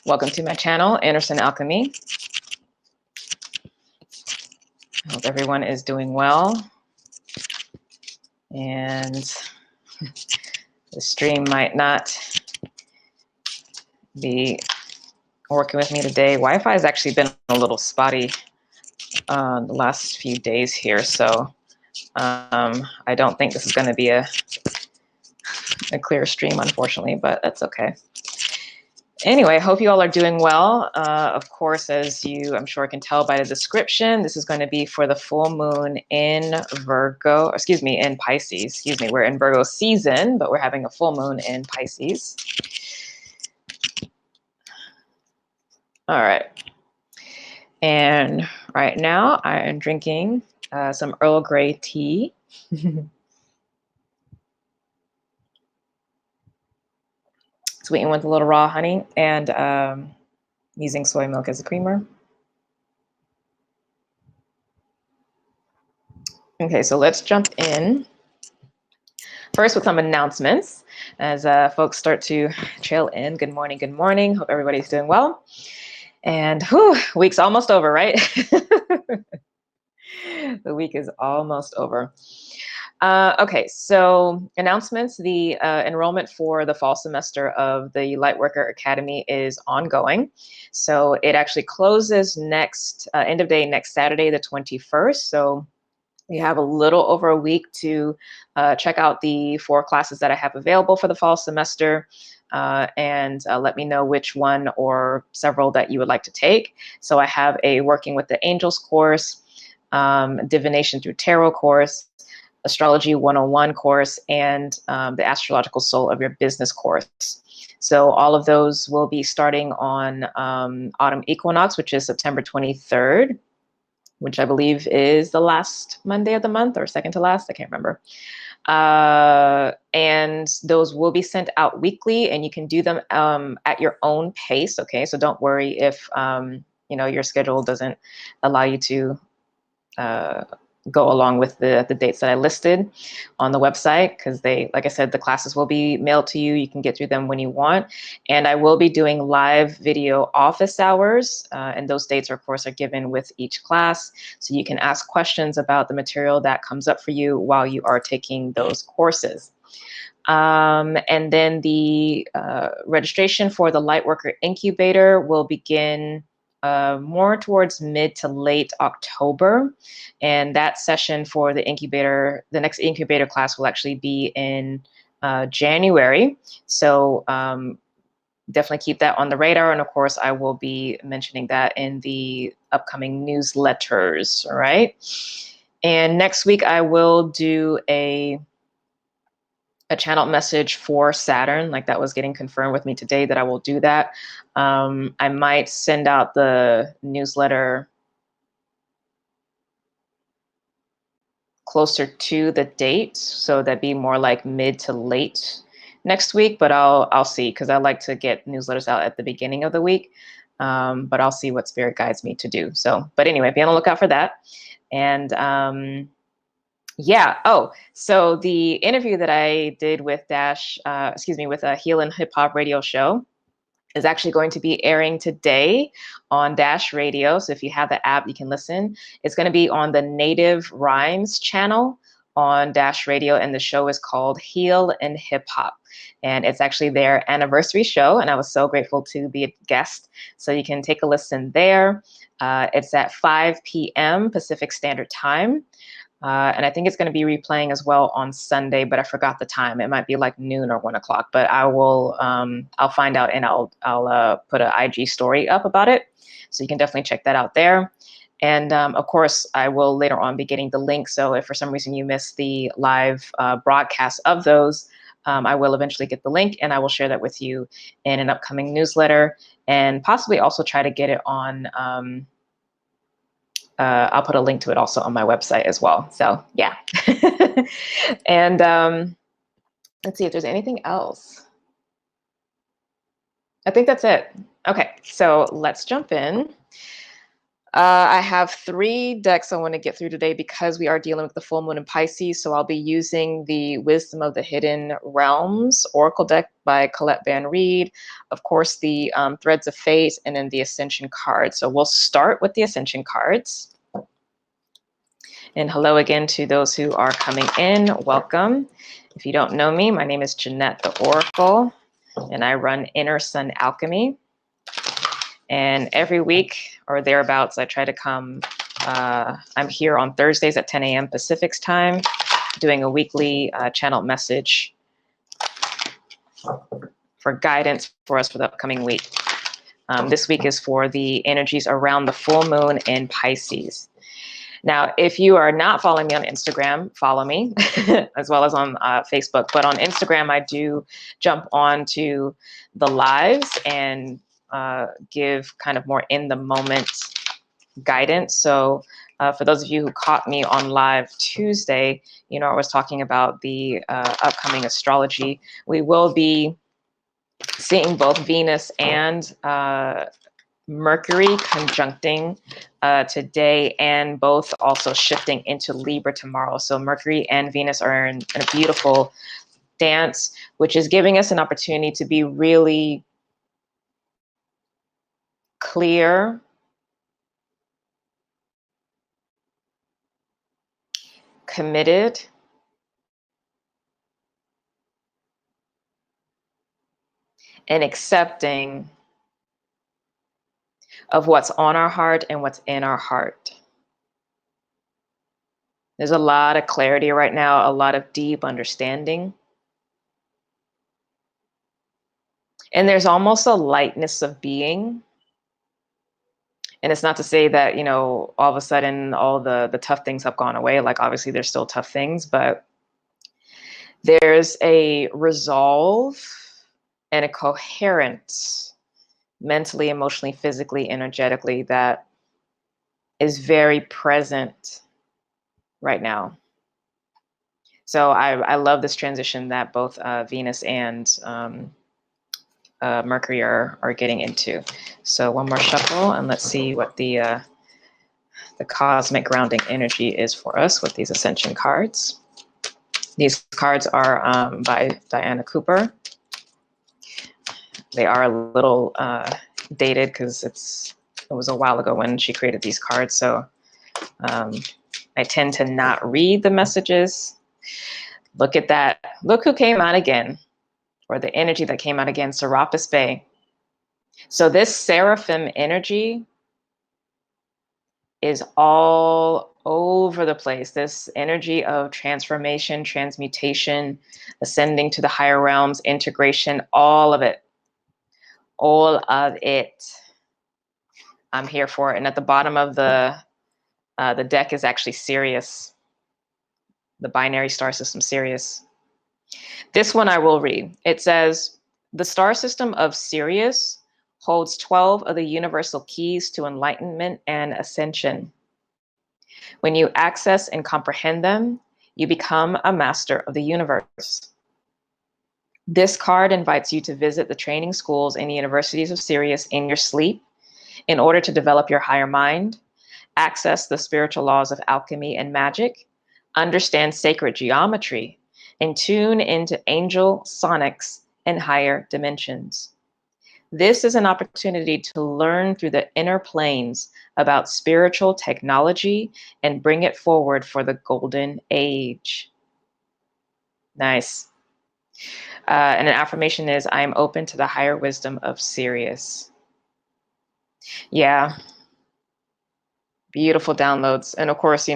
Welcome to my channel, Anderson Alchemy. I hope everyone is doing well. And the stream might not be working with me today. Wi-Fi has actually been a little spotty the last few days here, so I don't think this is going to be a clear stream, unfortunately, but that's okay. Anyway, I hope you all are doing well. Of course, as you, I'm sure, can tell by the description, this is going to be for the full moon in Virgo, excuse me, in Pisces. Excuse me, we're in Virgo season, but we're having a full moon in Pisces. All right. And right now I am drinking some Earl Grey tea. Sweetened with a little raw honey and using soy milk as a creamer. Okay, so let's jump in. First with some announcements as folks start to trail in. Good morning, good morning. Hope everybody's doing well. And whew, week's almost over, right? The week is almost over. Okay, so announcements. The enrollment for the fall semester of the Lightworker Academy is ongoing. So it actually closes next, end of day next Saturday, the 21st. So we have a little over a week to check out the 4 classes that I have available for the fall semester and let me know which one or several that you would like to take. So I have a Working with the Angels course, Divination through Tarot course, Astrology 101 course, and the Astrological Soul of Your Business course. So all of those will be starting on autumn equinox, which is September 23rd, which I believe is the last Monday of the month or second to last, I can't remember. And those will be sent out weekly, and you can do them at your own pace, okay? So don't worry if you know, your schedule doesn't allow you to go along with the dates that I listed on the website, because they, like I said, the classes will be mailed to you. You can get through them when you want. And I will be doing live video office hours. And those dates, of course, are given with each class. So you can ask questions about the material that comes up for you while you are taking those courses. And then the registration for the Lightworker Incubator will begin more towards mid to late October. And that session for the incubator, the next incubator class will actually be in January. So definitely keep that on the radar. And of course, I will be mentioning that in the upcoming newsletters, all right? And next week, I will do a channel message for Saturn, like that was getting confirmed with me today that I will do that. I might send out the newsletter closer to the date, so that'd be more like mid to late next week, but I'll see, because I like to get newsletters out at the beginning of the week, but I'll see what Spirit guides me to do. So, but anyway, be on the lookout for that. And yeah. Oh, so the interview that I did with with a Heal and Hip Hop radio show is actually going to be airing today on Dash Radio. So if you have the app, you can listen. It's going to be on the Native Rhymes channel on Dash Radio, and the show is called Heal and Hip Hop. And it's actually their anniversary show, and I was so grateful to be a guest. So you can take a listen there. It's at 5 p.m. Pacific Standard Time. And I think it's going to be replaying as well on Sunday, but I forgot the time. It might be like noon or 1 o'clock, but I will, I'll find out, and I'll put an IG story up about it. So you can definitely check that out there. And of course, I will later on be getting the link. So if for some reason you missed the live broadcast of those, I will eventually get the link, and I will share that with you in an upcoming newsletter, and possibly also try to get it on, I'll put a link to it also on my website as well. So yeah. And let's see if there's anything else. I think that's it. Okay, so let's jump in. I have 3 decks I want to get through today because we are dealing with the full moon in Pisces. So I'll be using the Wisdom of the Hidden Realms Oracle deck by Colette Van Reed. Of course, the Threads of Fate, and then the Ascension cards. So we'll start with the Ascension cards. And hello again to those who are coming in. Welcome. If you don't know me, my name is Jynnette the Oracle, and I run Inner Sun Alchemy. And every week or thereabouts, I try to come. I'm here on Thursdays at 10 a.m. Pacific time, doing a weekly channeled message for guidance for us for the upcoming week. This week is for the energies around the full moon in Pisces. Now, if you are not following me on Instagram, follow me, as well as on Facebook. But on Instagram, I do jump on to the lives and give kind of more in the moment guidance. So for those of you who caught me on live Tuesday, I was talking about the upcoming astrology. We will be seeing both Venus and Mercury conjuncting today, and both also shifting into Libra tomorrow. So Mercury and Venus are in a beautiful dance, which is giving us an opportunity to be really clear, committed, and accepting of what's on our heart and what's in our heart. There's a lot of clarity right now, a lot of deep understanding. And there's almost a lightness of being. And it's not to say that, all of a sudden all the tough things have gone away. Like, obviously there's still tough things, but there's a resolve and a coherence mentally, emotionally, physically, energetically that is very present right now. So I love this transition that both Venus and Mercury are getting into. So one more shuffle, and let's see what the cosmic grounding energy is for us with these Ascension cards. These cards are by Diana Cooper. They are a little dated because it was a while ago when she created these cards. So I tend to not read the messages. Look at that. Look who came out again, or the energy that came out again, Serapis Bay. So this Seraphim energy is all over the place. This energy of transformation, transmutation, ascending to the higher realms, integration, all of it. All of it. I'm here for it. And at the bottom of the deck is actually Sirius, the binary star system Sirius. This one I will read. It says, the star system of Sirius holds 12 of the universal keys to enlightenment and ascension. When you access and comprehend them, you become a master of the universe. This card invites you to visit the training schools and universities of Sirius in your sleep in order to develop your higher mind, access the spiritual laws of alchemy and magic, understand sacred geometry, and tune into angel sonics and higher dimensions. This is an opportunity to learn through the inner planes about spiritual technology and bring it forward for the golden age. Nice. And an affirmation is, I am open to the higher wisdom of Sirius. Yeah. Beautiful downloads. And of course,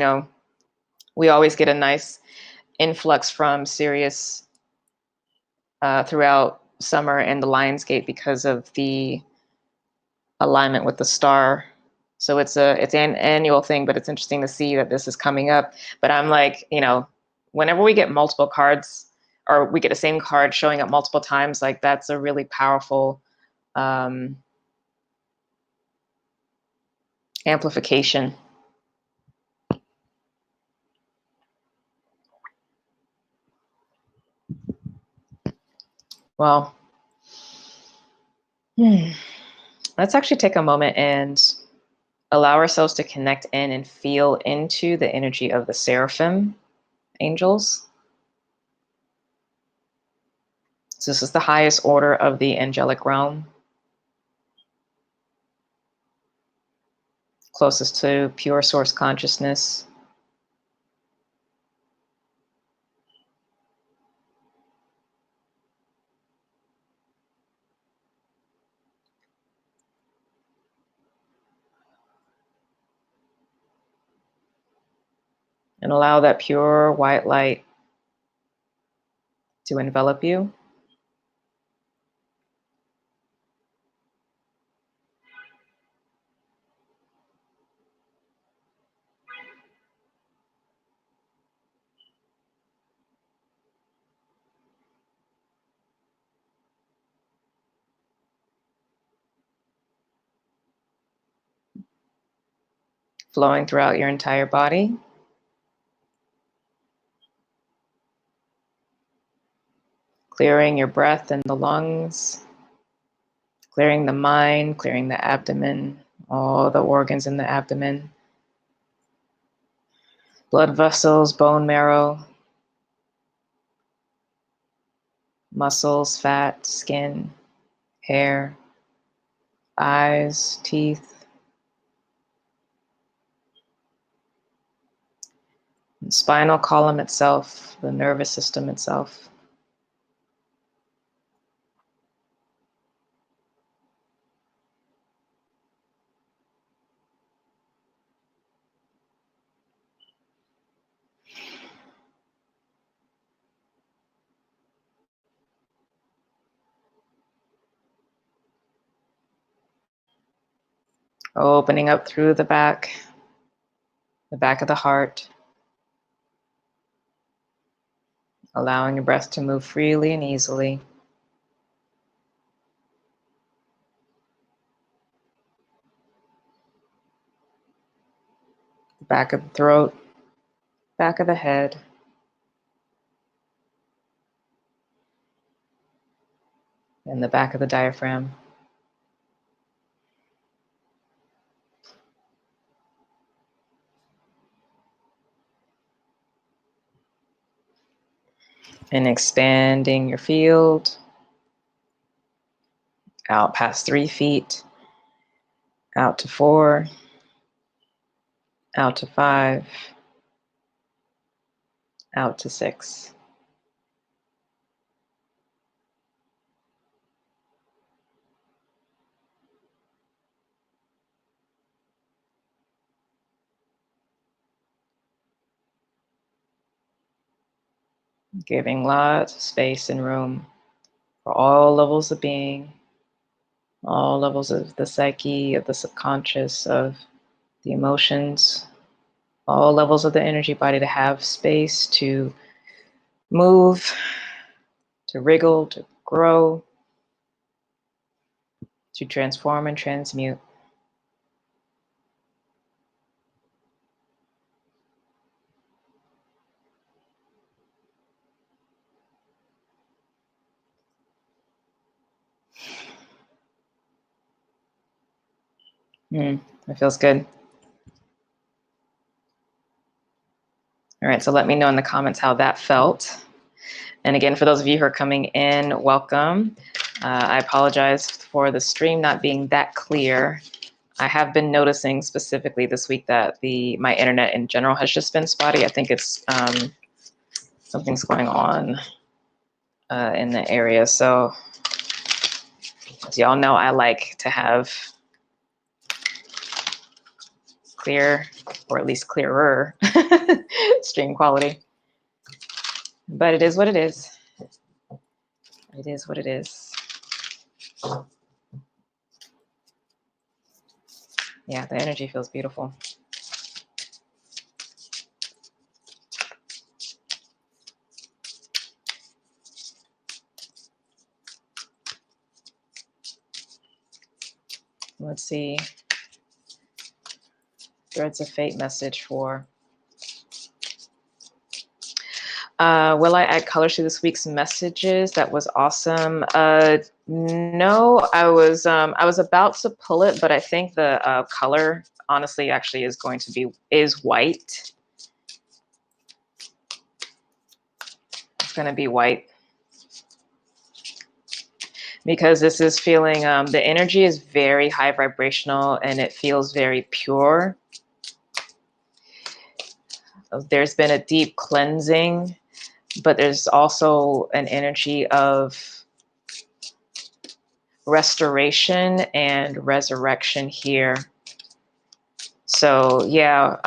we always get a nice influx from Sirius throughout summer and the Lionsgate because of the alignment with the star. So it's an annual thing, but it's interesting to see that this is coming up. But I'm like, whenever we get multiple cards, or we get the same card showing up multiple times, like, that's a really powerful amplification. Well, let's actually take a moment and allow ourselves to connect in and feel into the energy of the Seraphim angels. So this is the highest order of the angelic realm, closest to pure source consciousness. And allow that pure white light to envelop you. Flowing throughout your entire body. Clearing your breath and the lungs. Clearing the mind, clearing the abdomen, all the organs in the abdomen. Blood vessels, bone marrow, muscles, fat, skin, hair, eyes, teeth, the spinal column itself, the nervous system itself. Opening up through the back of the heart. Allowing your breath to move freely and easily. The back of the throat, back of the head. And the back of the diaphragm. And expanding your field out past 3 feet, out to 4, out to 5, out to 6. Giving lots of space and room for all levels of being, all levels of the psyche, of the subconscious, of the emotions, all levels of the energy body to have space to move, to wriggle, to grow, to transform and transmute. That feels good. All right, so let me know in the comments how that felt. And again, for those of you who are coming in, welcome. I apologize for the stream not being that clear. I have been noticing specifically this week that my internet in general has just been spotty. I think it's something's going on in the area. So as y'all know, I like to have clear, or at least clearer, stream quality. But it is what it is. It is what it is. Yeah, the energy feels beautiful. Let's see. Threads of Fate message for. Will I add colors to this week's messages? That was awesome. No, I was about to pull it, but I think the color honestly actually is white. It's going to be white. Because this is feeling, the energy is very high vibrational and it feels very pure. There's been a deep cleansing, but there's also an energy of restoration and resurrection here. So yeah,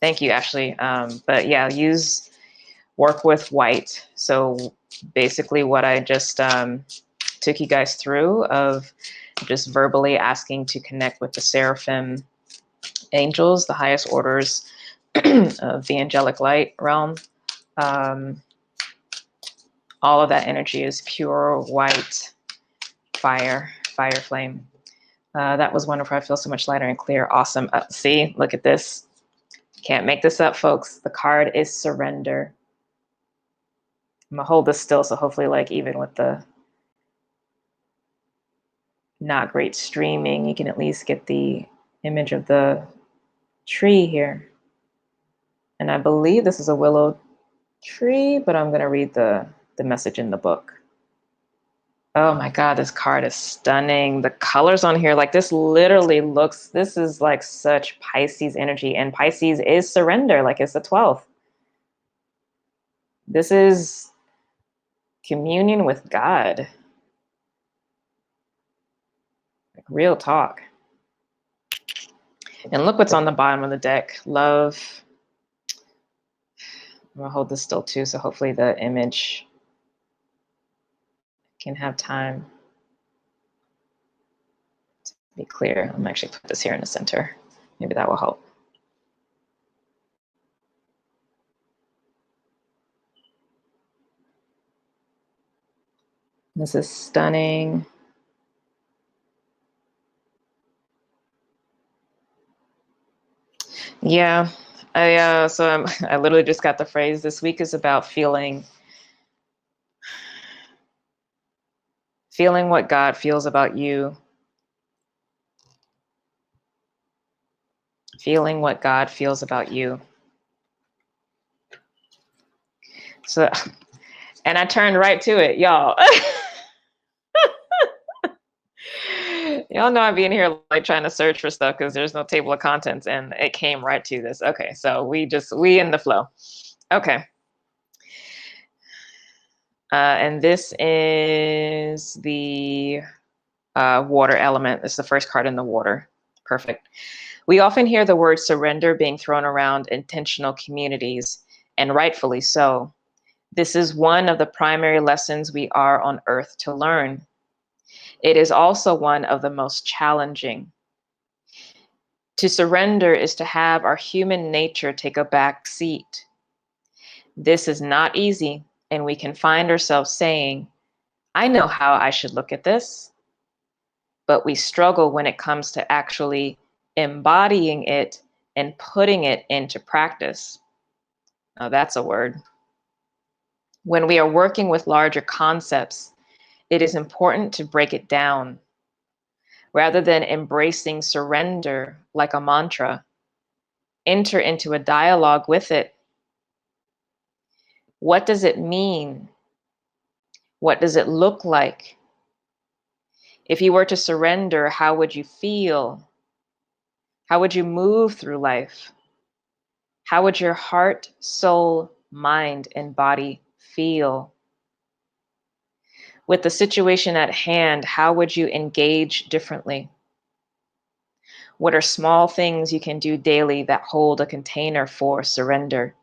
thank you, Ashley. But yeah, work with white. So basically what I just took you guys through of just verbally asking to connect with the Seraphim angels, the highest orders of the angelic light realm. All of that energy is pure white fire flame. That was wonderful. I feel so much lighter and clear. Awesome. See, look at this. Can't make this up, folks. The card is surrender. I'm gonna hold this still, so hopefully, like, even with the not great streaming, you can at least get the image of the tree here. And I believe this is a willow tree, but I'm gonna read the message in the book. Oh my God, this card is stunning. The colors on here, like this literally looks, this is like such Pisces energy, and Pisces is surrender, like it's the 12th. This is communion with God. Like real talk. And look what's on the bottom of the deck. Love. I'm gonna hold this still too, so hopefully the image can have time to be clear. I'm actually put this here in the center. Maybe that will help. This is stunning. Yeah, I literally just got the phrase. This week is about feeling what God feels about you. Feeling what God feels about you. So, and I turned right to it, y'all. Y'all know I'd be in here like trying to search for stuff because there's no table of contents, and it came right to this. Okay, so we in the flow. Okay. And this is the water element. This is the first card in the water. Perfect. We often hear the word surrender being thrown around intentional communities, and rightfully so. This is one of the primary lessons we are on earth to learn. It is also one of the most challenging. To surrender is to have our human nature take a back seat. This is not easy, and we can find ourselves saying, I know how I should look at this, but we struggle when it comes to actually embodying it and putting it into practice. Now that's a word. When we are working with larger concepts, it is important to break it down. Rather than embracing surrender like a mantra, enter into a dialogue with it. What does it mean? What does it look like? If you were to surrender, how would you feel? How would you move through life? How would your heart, soul, mind, and body feel? With the situation at hand, how would you engage differently? What are small things you can do daily that hold a container for surrender?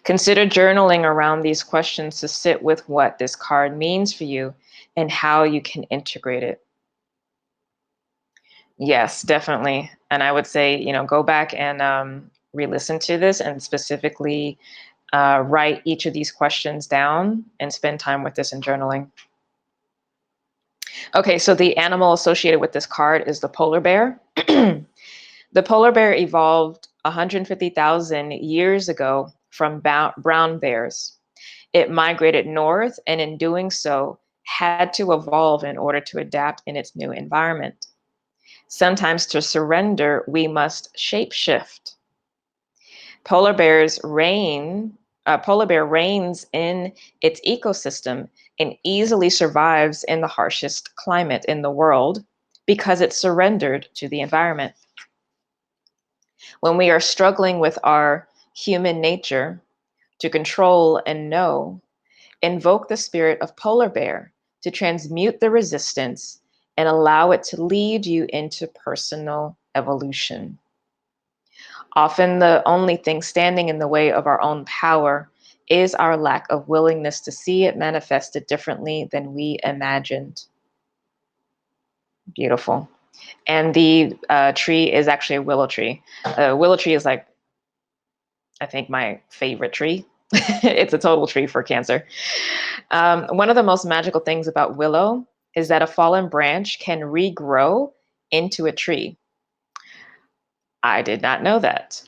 Consider journaling around these questions to sit with what this card means for you and how you can integrate it. Yes, definitely. And I would say, go back and re-listen to this and specifically write each of these questions down and spend time with this in journaling. Okay, so the animal associated with this card is the polar bear. The polar bear evolved 150,000 years ago from brown bears. It migrated north, and in doing so, had to evolve in order to adapt in its new environment. Sometimes to surrender, we must shapeshift. Polar bear reigns in its ecosystem and easily survives in the harshest climate in the world because it surrendered to the environment. When we are struggling with our human nature to control and know, invoke the spirit of polar bear to transmute the resistance and allow it to lead you into personal evolution. Often the only thing standing in the way of our own power is our lack of willingness to see it manifested differently than we imagined. Beautiful. And the tree is actually a willow tree. Willow tree is like, I think, my favorite tree. It's a total tree for Cancer. One of the most magical things about willow is that a fallen branch can regrow into a tree. I did not know that.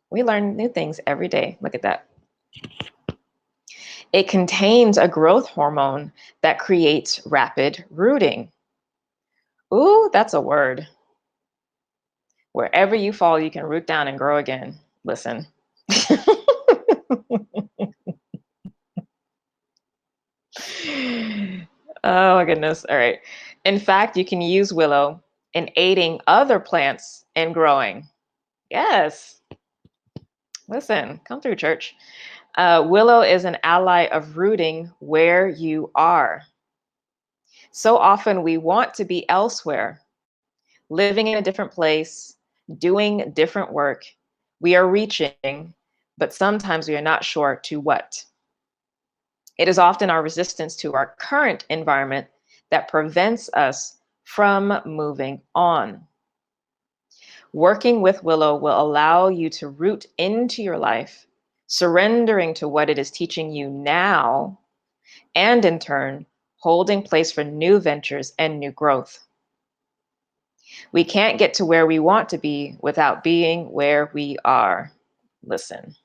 We learn new things every day. Look at that. It contains a growth hormone that creates rapid rooting. Ooh, that's a word. Wherever you fall, you can root down and grow again. Listen. Oh my goodness. All right. In fact, you can use willow in aiding other plants in growing. Yes. Listen, come through, church. Willow is an ally of rooting where you are. So often we want to be elsewhere, living in a different place, doing different work. We are reaching, but sometimes we are not sure to what. It is often our resistance to our current environment that prevents us from moving on. Working with Willow will allow you to root into your life, surrendering to what it is teaching you now, and in turn, holding place for new ventures and new growth. We can't get to where we want to be without being where we are. Listen.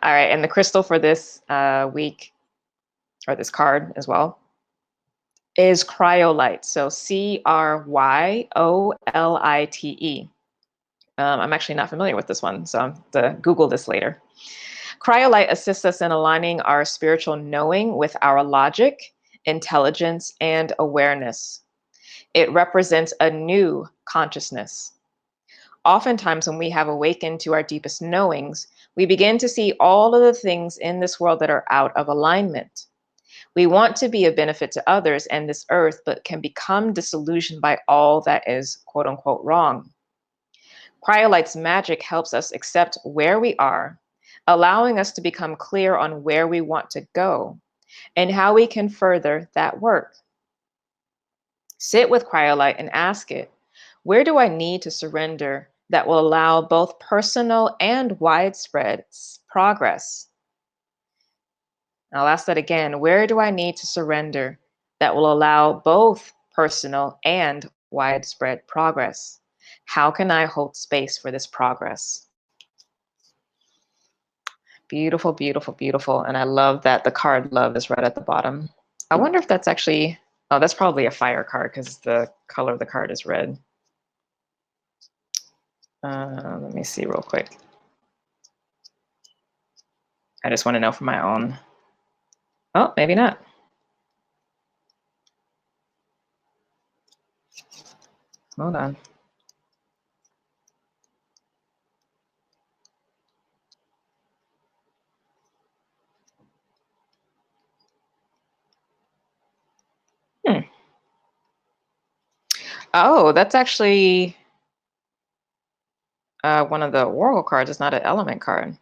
All right, and the crystal for this week, or this card as well, is cryolite. So Cryolite. I'm actually not familiar with this one, so I'm to Google this later. Cryolite assists us in aligning our spiritual knowing with our logic, intelligence, and awareness. It represents a new consciousness. Oftentimes, when we have awakened to our deepest knowings, we begin to see all of the things in this world that are out of alignment. We want to be a benefit to others and this earth, but can become disillusioned by all that is quote unquote wrong. Cryolite's magic helps us accept where we are, allowing us to become clear on where we want to go and how we can further that work. Sit with Cryolite and ask it, where do I need to surrender that will allow both personal and widespread progress? I'll ask that again. Where do I need to surrender that will allow both personal and widespread progress? How can I hold space for this progress? Beautiful, beautiful, beautiful. And I love that the card love is right at the bottom. I wonder if that's actually, oh, that's probably a fire card because the color of the card is red. Let me see real quick. I just want to know for my own. Oh, maybe not. Hold on. Oh, that's actually one of the oracle cards. It's not an element card.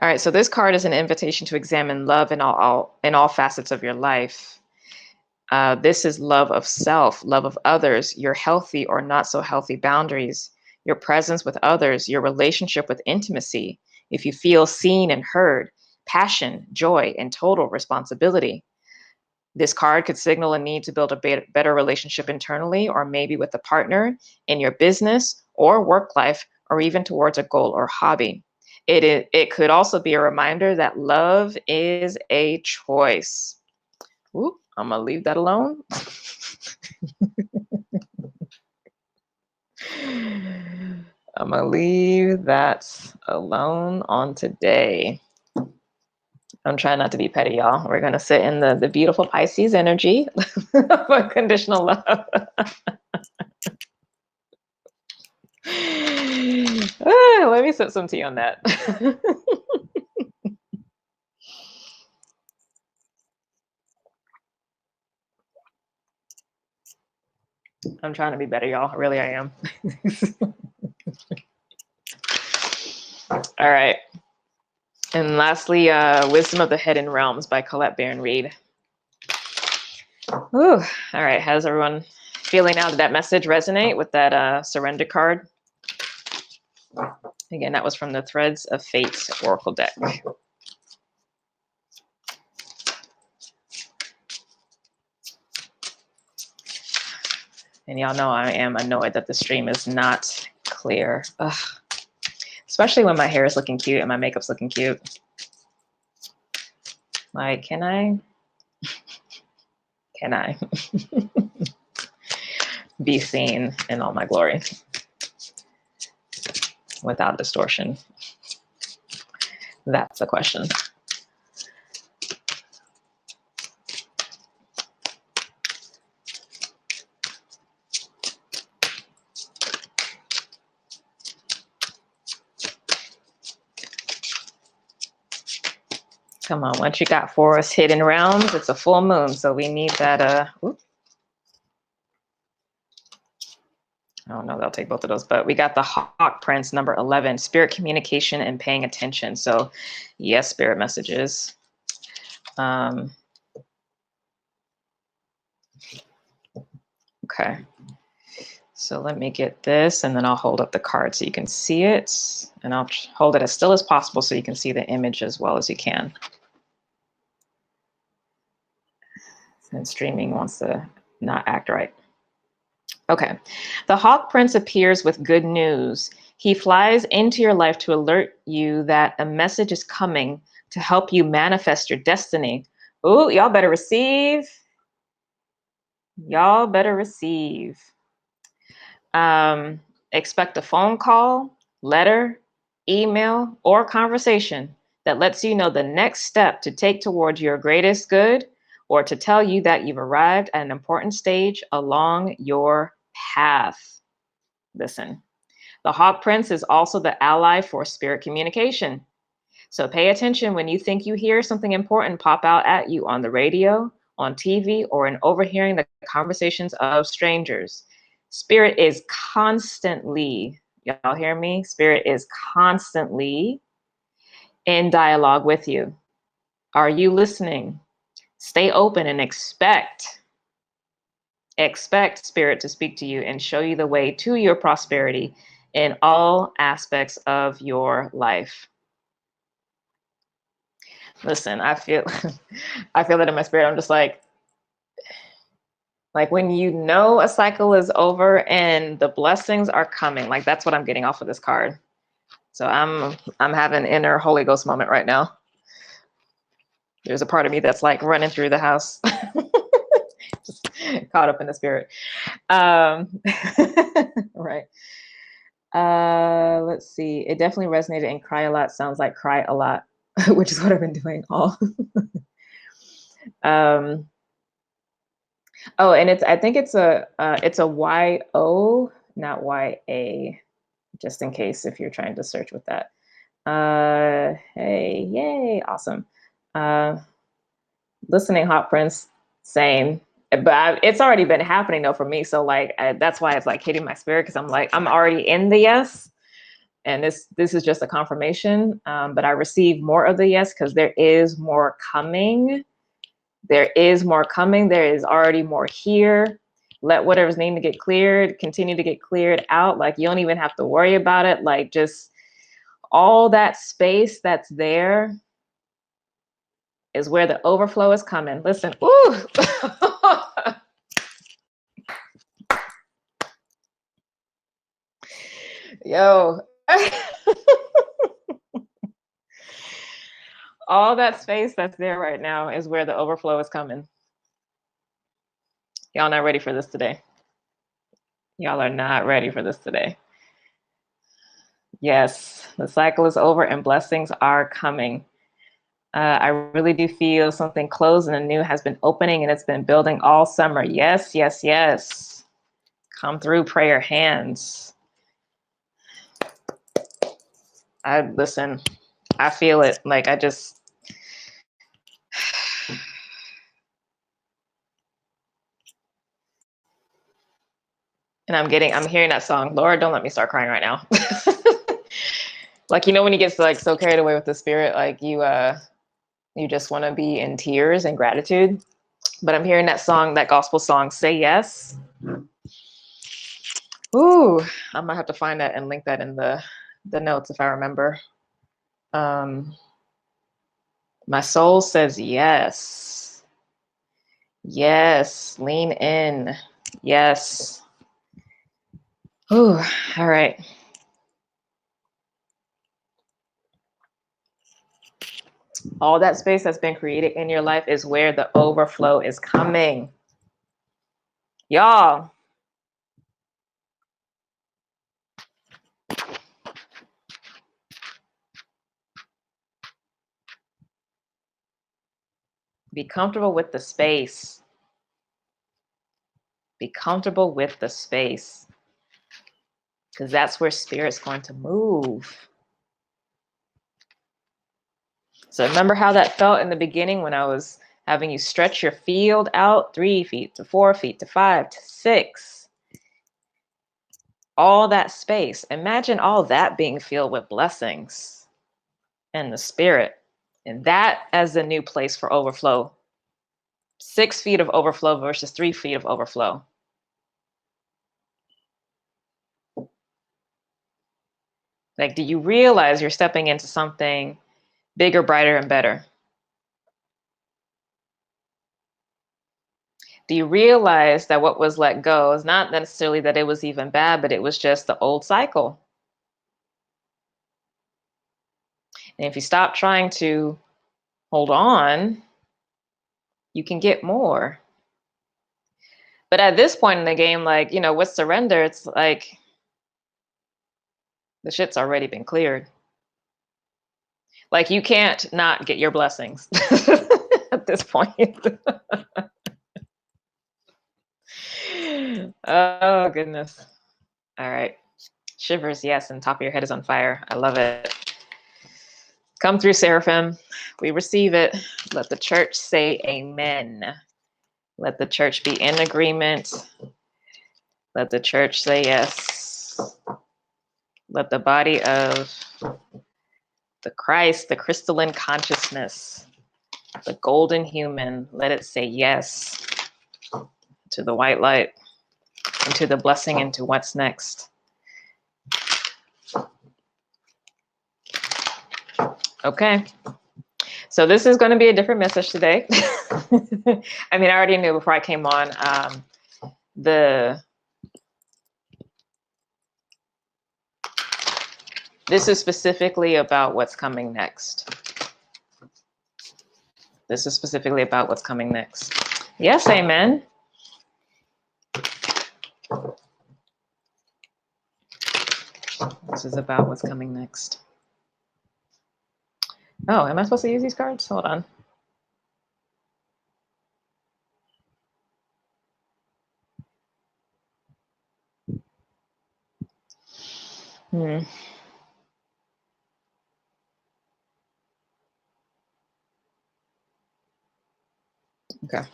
All right, so this card is an invitation to examine love in all facets of your life. This is love of self, love of others, your healthy or not so healthy boundaries, your presence with others, your relationship with intimacy, if you feel seen and heard, passion, joy, and total responsibility. This card could signal a need to build a better relationship internally, or maybe with a partner, in your business or work life, or even towards a goal or hobby. It could also be a reminder that love is a choice. Ooh, I'm gonna leave that alone. I'm gonna leave that alone on today. I'm trying not to be petty, y'all. We're gonna sit in the beautiful Pisces energy of unconditional love. Let me sip some tea on that. I'm trying to be better, y'all. Really, I am. All right. And lastly, Wisdom of the Hidden Realms by Colette Baron Reid. Ooh. All right. How's everyone feeling now? Did that message resonate with that surrender card? Again, that was from the Threads of Fate Oracle deck. And y'all know I am annoyed that the stream is not clear. Ugh. Especially when my hair is looking cute and my makeup's looking cute. Like, can I be seen in all my glory without distortion? That's the question. Come on, once you got forest hidden realms, it's a full moon, so we need that. I don't know, they'll take both of those, but we got the Hawk Prince, number 11, spirit communication and paying attention. So yes, spirit messages. Okay, so let me get this, and then I'll hold up the card so you can see it, and I'll hold it as still as possible so you can see the image as well as you can. And streaming wants to not act right. Okay. The Hawk Prince appears with good news. He flies into your life to alert you that a message is coming to help you manifest your destiny. Ooh, y'all better receive. Y'all better receive. Expect a phone call, letter, email, or conversation that lets you know the next step to take towards your greatest good, or to tell you that you've arrived at an important stage along your path. Listen, the Hawk Prince is also the ally for spirit communication. So pay attention when you think you hear something important pop out at you on the radio, on TV, or in overhearing the conversations of strangers. Spirit is constantly, y'all hear me? Spirit is constantly in dialogue with you. Are you listening? Stay open and expect spirit to speak to you and show you the way to your prosperity in all aspects of your life. Listen, I feel that in my spirit. I'm just like when you know a cycle is over and the blessings are coming, like that's what I'm getting off of this card. So I'm having an inner Holy Ghost moment right now. There's a part of me that's like running through the house, just caught up in the spirit. Right. Let's see. It definitely resonated, and cry a lot sounds like cry a lot, which is what I've been doing all. Oh, and I think it's a Y-O, not Y-A, just in case if you're trying to search with that. Hey, yay, awesome. Listening, Hot Prince, same. But it's already been happening though for me. So like, that's why it's like hitting my spirit, because I'm like, I'm already in the yes. And this is just a confirmation. But I receive more of the yes because there is more coming. There is more coming. There is already more here. Let whatever's needing to get cleared continue to get cleared out. Like you don't even have to worry about it. Like just all that space that's there is where the overflow is coming. Listen, ooh. Yo. All that space that's there right now is where the overflow is coming. Y'all not ready for this today. Y'all are not ready for this today. Yes, the cycle is over and blessings are coming. I really do feel something closed and a new has been opening and it's been building all summer. Yes, yes, yes. Come through, prayer hands. Listen, I feel it. Like I just, and I'm hearing that song. Lord, don't let me start crying right now. Like, you know, when you get like so carried away with the spirit, like you just want to be in tears and gratitude. But I'm hearing that song, that gospel song, Say Yes. Ooh, I might have to find that and link that in the notes if I remember. My soul says yes. Yes, lean in. Yes. Ooh, all right. All that space that's been created in your life is where the overflow is coming. Y'all. Be comfortable with the space. Be comfortable with the space. Because that's where spirit's going to move. So remember how that felt in the beginning when I was having you stretch your field out 3 feet to 4 feet to 5 to 6. All that space. Imagine all that being filled with blessings and the spirit. And that as the new place for overflow. 6 feet of overflow versus 3 feet of overflow. Like, do you realize you're stepping into something bigger, brighter, and better? Do you realize that what was let go is not necessarily that it was even bad, but it was just the old cycle? And if you stop trying to hold on, you can get more. But at this point in the game, like, you know, with surrender, it's like the shit's already been cleared. Like, you can't not get your blessings at this point. Oh, goodness. All right. Shivers, yes, and top of your head is on fire. I love it. Come through, Seraphim. We receive it. Let the church say amen. Let the church be in agreement. Let the church say yes. Let the body of the Christ, the crystalline consciousness, the golden human, let it say yes to the white light and to the blessing and to what's next. Okay. So this is going to be a different message today. I mean, I already knew before I came on. This is specifically about what's coming next. This is specifically about what's coming next. Yes, amen. This is about what's coming next. Oh, am I supposed to use these cards? Hold on. Okay.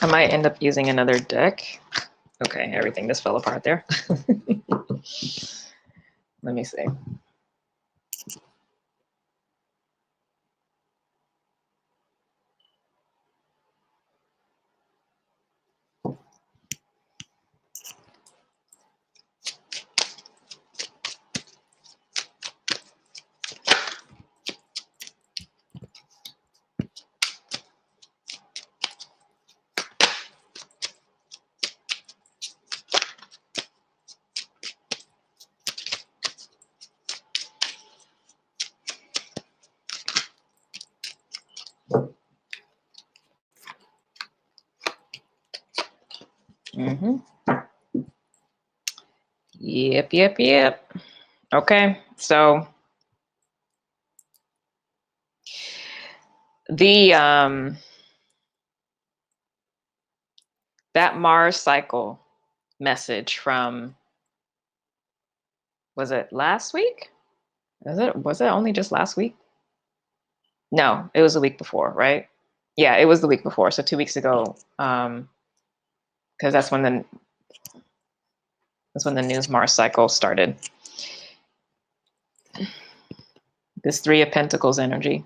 I might end up using another deck. Okay, everything just fell apart there. Let me see. Mm-hmm. Yep. Okay, so the that Mars cycle message from, was it last week? Was it only just last week? No, it was the week before, right? Yeah, it was the week before. So 2 weeks ago, because that's when the news Mars cycle started. This Three of Pentacles energy.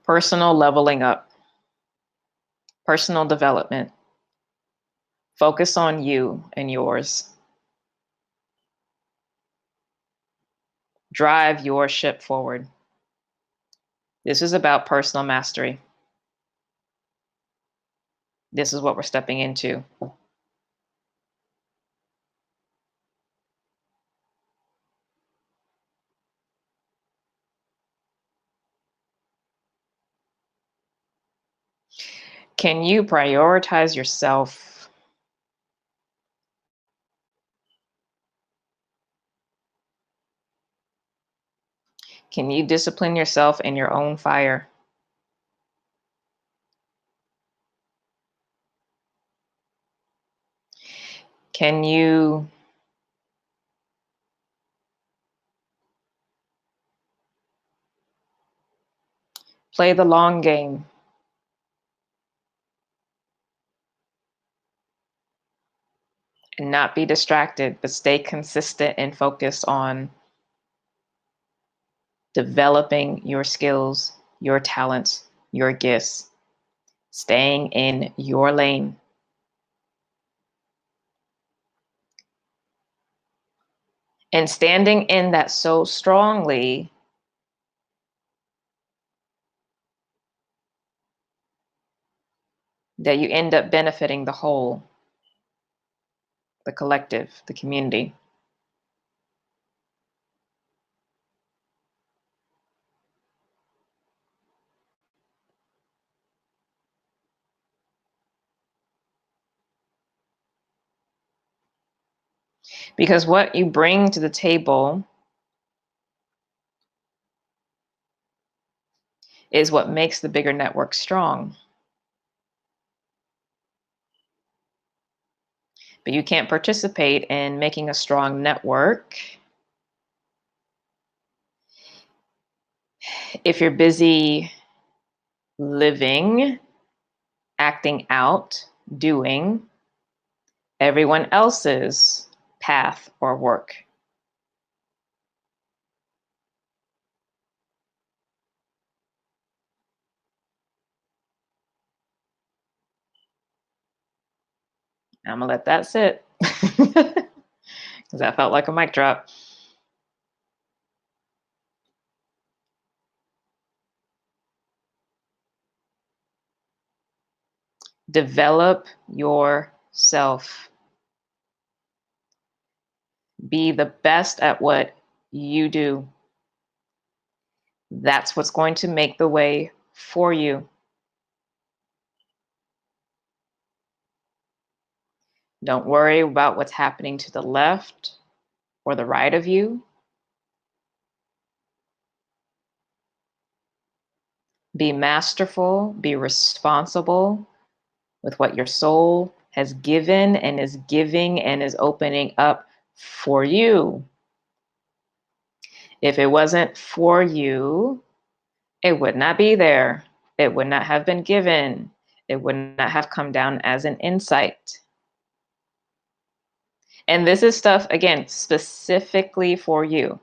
Personal leveling up, personal development. Focus on you and yours. Drive your ship forward. This is about personal mastery. This is what we're stepping into. Can you prioritize yourself? Can you discipline yourself in your own fire? Can you play the long game? And not be distracted, but stay consistent and focus on developing your skills, your talents, your gifts, staying in your lane. And standing in that so strongly that you end up benefiting the whole, the collective, the community. Because what you bring to the table is what makes the bigger network strong. But you can't participate in making a strong network if you're busy living, acting out, doing everyone else's path or work. I'm gonna let that sit because that felt like a mic drop. Develop yourself. Be the best at what you do. That's what's going to make the way for you. Don't worry about what's happening to the left or the right of you. Be masterful, be responsible with what your soul has given and is giving and is opening up for you. If it wasn't for you, it would not be there. It would not have been given. It would not have come down as an insight. And this is stuff, again, specifically for you.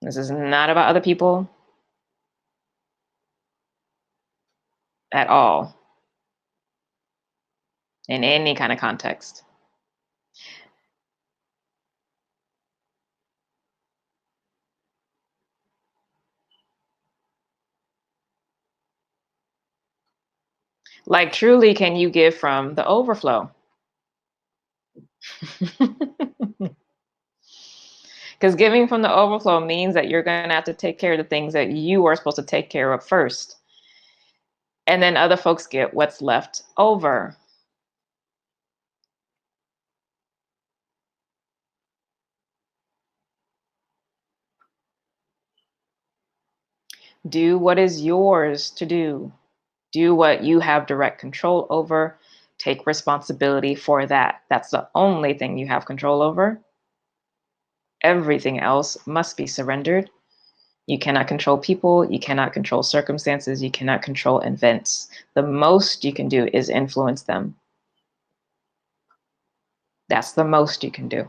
This is not about other people at all, in any kind of context. Like, truly, can you give from the overflow? Because giving from the overflow means that you're going to have to take care of the things that you are supposed to take care of first. And then other folks get what's left over. Do what is yours to do. Do what you have direct control over. Take responsibility for that. That's the only thing you have control over. Everything else must be surrendered. You cannot control people. You cannot control circumstances. You cannot control events. The most you can do is influence them. That's the most you can do.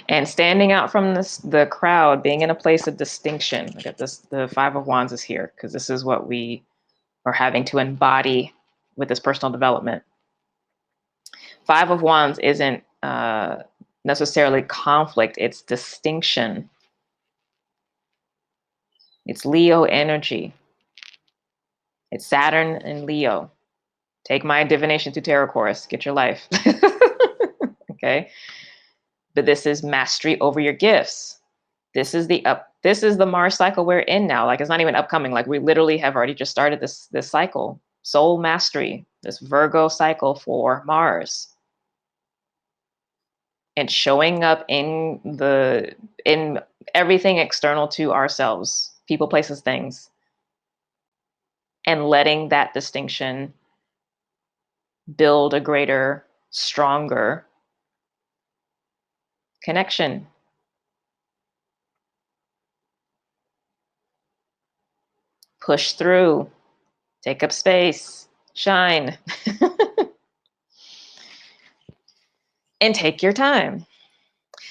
And standing out from the crowd, being in a place of distinction. Look at this, the Five of Wands is here, because this is what we are having to embody with this personal development. Five of Wands isn't necessarily conflict, it's distinction. It's Leo energy. It's Saturn and Leo. Take my divination to tarot course, get your life. Okay. But this is mastery over your gifts. This is the Mars cycle we're in now. Like, it's not even upcoming. Like, we literally have already just started this cycle. Soul mastery, this Virgo cycle for Mars. And showing up in everything external to ourselves, people, places, things, and letting that distinction build a greater, stronger connection. Push through, take up space, shine, and take your time.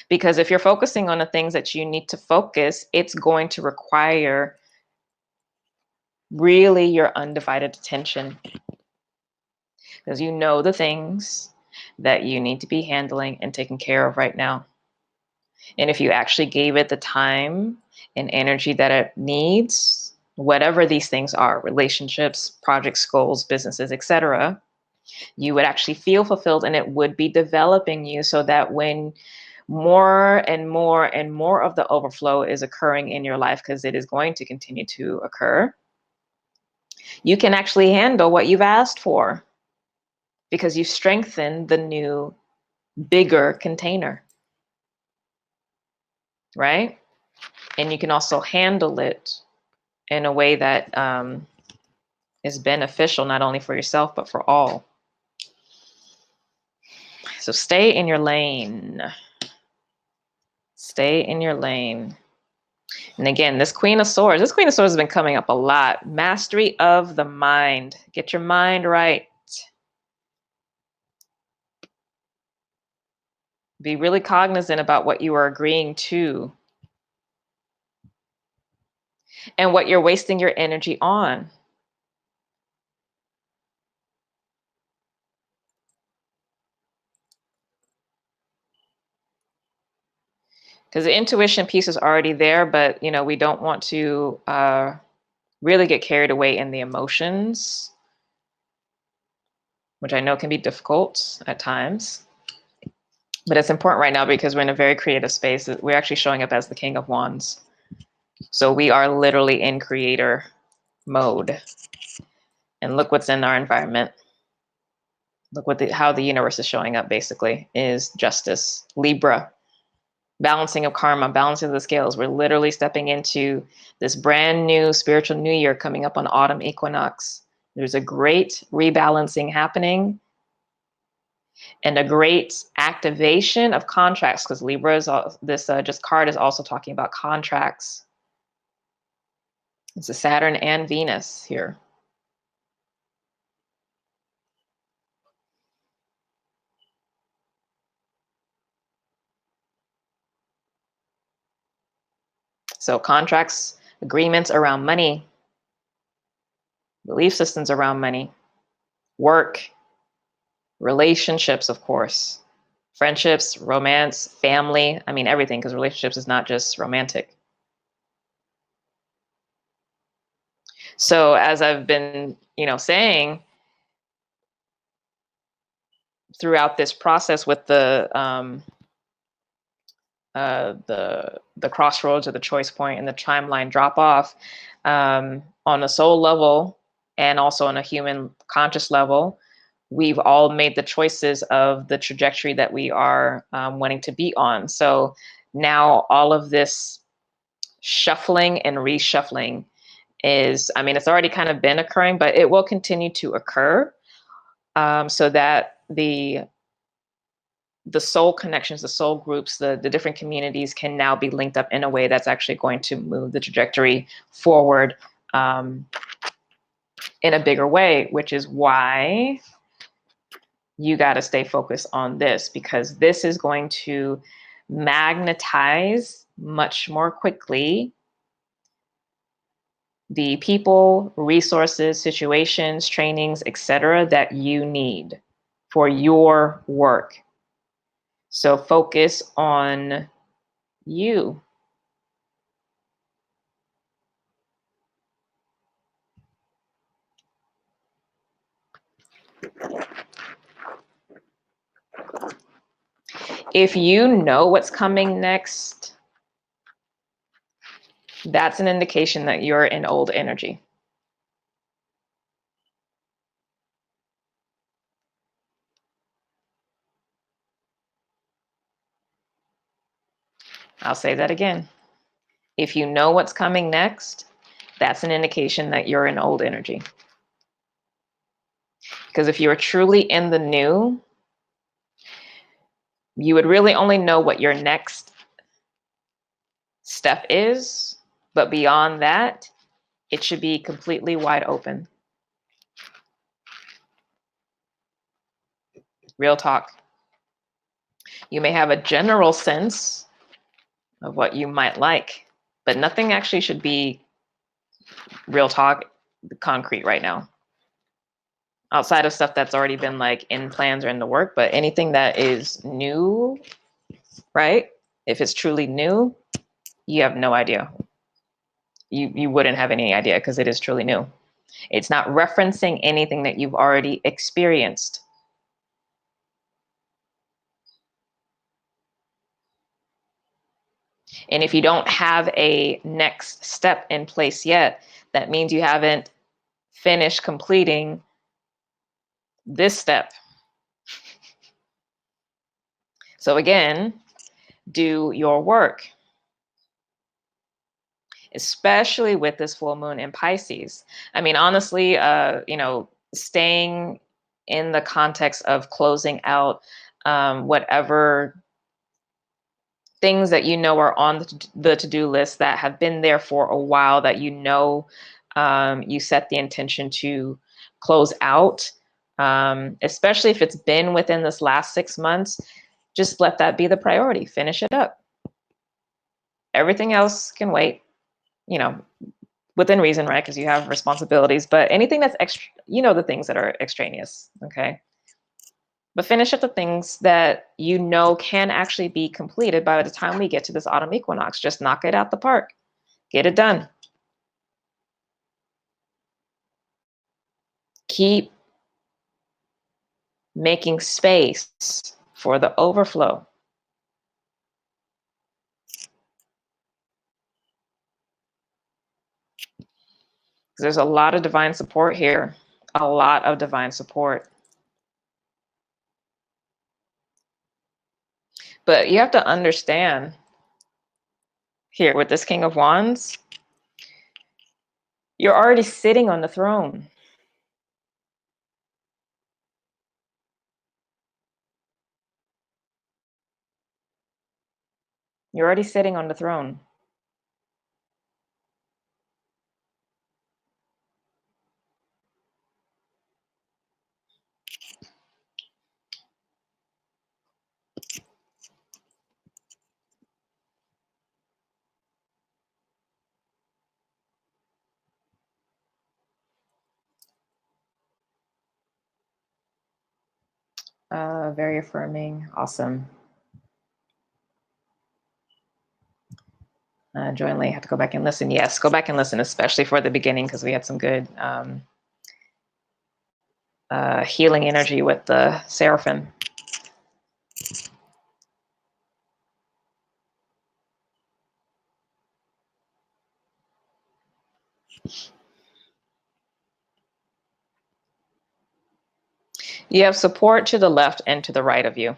Because if you're focusing on the things that you need to focus, it's going to require really your undivided attention. Because you know the things that you need to be handling and taking care of right now. And if you actually gave it the time and energy that it needs, whatever these things are, relationships, projects, goals, businesses, etc., you would actually feel fulfilled, and it would be developing you so that when more and more and more of the overflow is occurring in your life, because it is going to continue to occur, you can actually handle what you've asked for because you strengthen the new, bigger container, right? And you can also handle it in a way that is beneficial, not only for yourself, but for all. So stay in your lane. Stay in your lane. And again, this Queen of Swords has been coming up a lot. Mastery of the mind. Get your mind right. Be really cognizant about what you are agreeing to and what you're wasting your energy on. Because the intuition piece is already there, but we don't want to really get carried away in the emotions, which I know can be difficult at times. But it's important right now because we're in a very creative space. We're actually showing up as the King of Wands. So we are literally in creator mode. And look what's in our environment. Look how the universe is showing up, basically, is justice. Libra, balancing of karma, balancing of the scales. We're literally stepping into this brand new spiritual new year coming up on autumn equinox. There's a great rebalancing happening and a great activation of contracts, because Libra is this card is also talking about contracts. It's a Saturn and Venus here. So contracts, agreements around money, belief systems around money, work, relationships, of course, friendships, romance, family. I mean, everything, because relationships is not just romantic. So as I've been, saying throughout this process with the crossroads or the choice point and the timeline drop off, on a soul level and also on a human conscious level, we've all made the choices of the trajectory that we are wanting to be on. So now all of this shuffling and reshuffling is, it's already kind of been occurring, but it will continue to occur, so that the soul connections, the soul groups, the different communities can now be linked up in a way that's actually going to move the trajectory forward in a bigger way, which is why you got to stay focused on this, because this is going to magnetize much more quickly the people, resources, situations, trainings, etc. that you need for your work. So focus on you. If you know what's coming next, that's an indication that you're in old energy. I'll say that again. If you know what's coming next, that's an indication that you're in old energy. Because if you are truly in the new, you would really only know what your next step is, but beyond that, it should be completely wide open. Real talk. You may have a general sense of what you might like, but nothing actually should be, real talk, concrete right now. Outside of stuff that's already been like in plans or in the work, but anything that is new, right? If it's truly new, you have no idea. You wouldn't have any idea because it is truly new. It's not referencing anything that you've already experienced. And if you don't have a next step in place yet, that means you haven't finished completing this step. So again, do your work, especially with this full moon in Pisces. Honestly, staying in the context of closing out whatever things that are on the to-do list that have been there for a while, that you set the intention to close out, especially if it's been within this last 6 months. Just let that be the priority. Finish it up. Everything else can wait, within reason, right? Because you have responsibilities, but anything that's extra, the things that are extraneous, okay? But finish up the things that can actually be completed by the time we get to this autumn equinox. Just knock it out the park. Get it done. Keep making space for the overflow. There's a lot of divine support here. A lot of divine support. But you have to understand here with this King of Wands, you're already sitting on the throne. You're already sitting on the throne. Very affirming. Awesome. Jointly, have to go back and listen. Yes, go back and listen, especially for the beginning, because we had some good healing energy with the Seraphim. You have support to the left and to the right of you.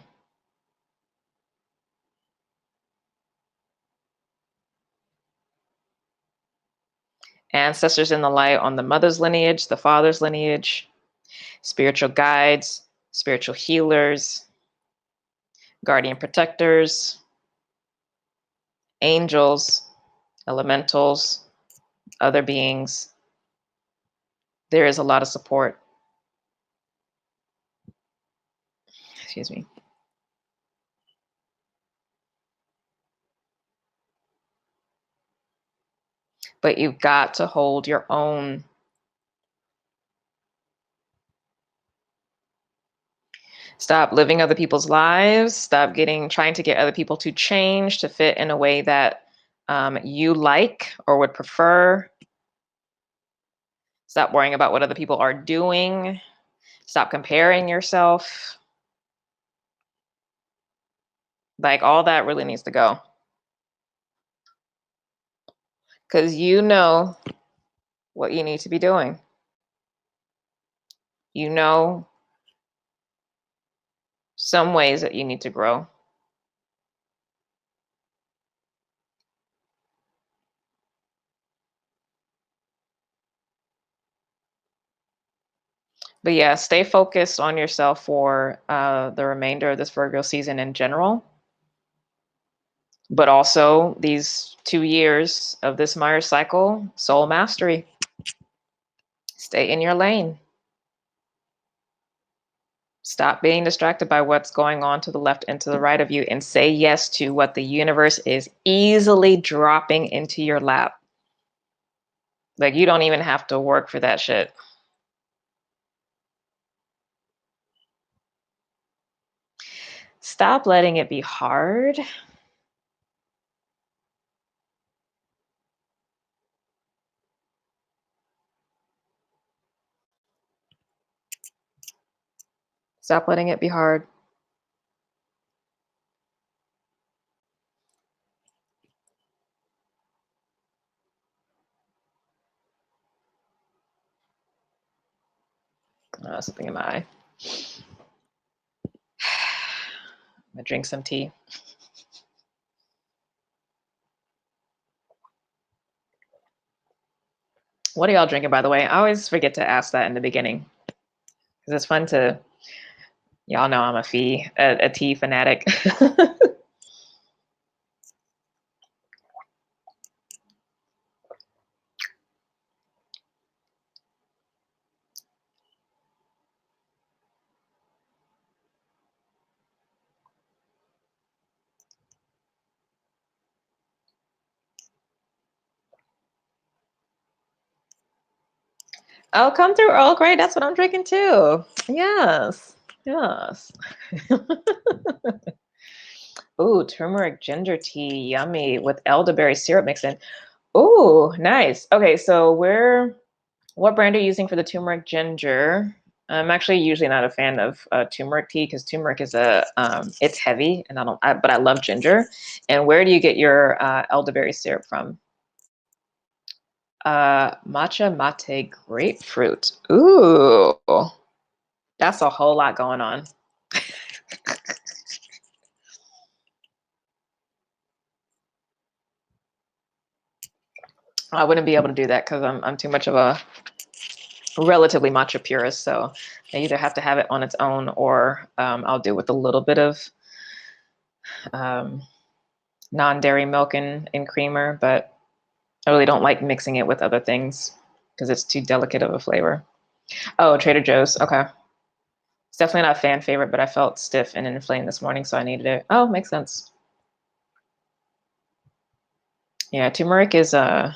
Ancestors in the light on the mother's lineage, the father's lineage, spiritual guides, spiritual healers, guardian protectors, angels, elementals, other beings. There is a lot of support. Excuse me. But you've got to hold your own. Stop living other people's lives. Stop trying to get other people to change to fit in a way that you like or would prefer. Stop worrying about what other people are doing. Stop comparing yourself. Like, all that really needs to go. Because you know what you need to be doing. You know some ways that you need to grow. But yeah, stay focused on yourself for the remainder of this Virgo season in general. But also these 2 years of this Mars cycle, soul mastery. Stay in your lane. Stop being distracted by what's going on to the left and to the right of you, and say yes to what the universe is easily dropping into your lap. Like, you don't even have to work for that shit. Stop letting it be hard. Stop letting it be hard. Something in my eye. I'm gonna drink some tea. What are y'all drinking, by the way? I always forget to ask that in the beginning, because it's fun to, y'all know I'm a tea fanatic. Oh, come through, Earl Grey. That's what I'm drinking too. Yes. Yes. Ooh, turmeric ginger tea, yummy, with elderberry syrup mixed in. Ooh, nice. Okay, so what brand are you using for the turmeric ginger? I'm actually usually not a fan of turmeric tea, because turmeric is it's heavy, and but I love ginger. And where do you get your elderberry syrup from? Matcha mate grapefruit. Ooh, that's a whole lot going on. I wouldn't be able to do that, because I'm too much of a relatively matcha purist. So I either have to have it on its own, or I'll do it with a little bit of non-dairy milk and creamer. But I really don't like mixing it with other things, because it's too delicate of a flavor. Oh, Trader Joe's. Okay. It's definitely not a fan favorite, but I felt stiff and inflamed this morning, so I needed it. Oh, makes sense. Yeah, turmeric is when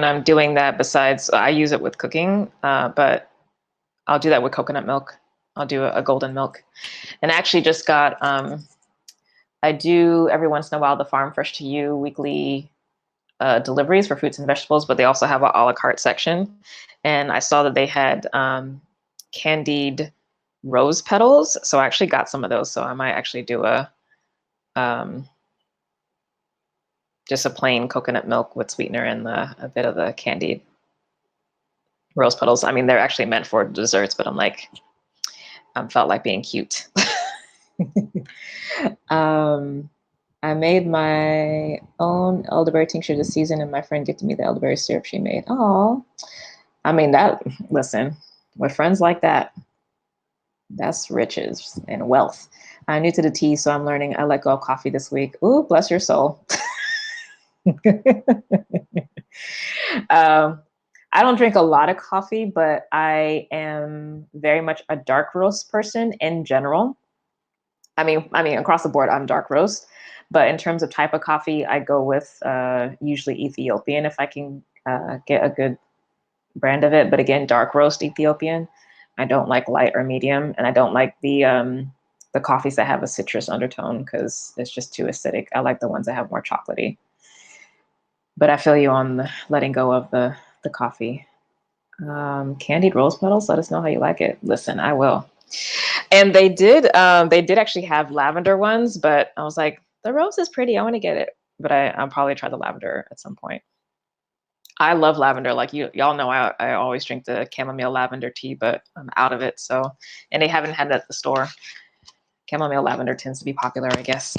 I'm doing that, besides, I use it with cooking, but I'll do that with coconut milk. I'll do a golden milk. And I actually just got I do every once in a while the Farm Fresh to You weekly deliveries for fruits and vegetables, but they also have an a la carte section. And I saw that they had candied rose petals. So I actually got some of those. So I might actually do a just a plain coconut milk with sweetener and a bit of the candied rose petals. I mean, they're actually meant for desserts, but I'm like, felt like being cute. I made my own elderberry tincture this season, and my friend gifted me the elderberry syrup she made. Oh, I mean, listen, with friends like that, that's riches and wealth. I'm new to the tea, so I'm learning. I let go of coffee this week. Ooh, bless your soul. I don't drink a lot of coffee, but I am very much a dark roast person in general. I mean, across the board, I'm dark roast. But in terms of type of coffee, I go with usually Ethiopian if I can get a good brand of it. But again, dark roast Ethiopian. I don't like light or medium, and I don't like the coffees that have a citrus undertone because it's just too acidic. I like the ones that have more chocolatey. But I feel you on the letting go of the coffee. Candied rose petals. Let us know how you like it. Listen, I will. And they did actually have lavender ones, but I was like, the rose is pretty. I want to get it, but I'll probably try the lavender at some point. I love lavender. Like y'all know, I always drink the chamomile lavender tea, but I'm out of it. So, and they haven't had it at the store. Chamomile lavender tends to be popular, I guess.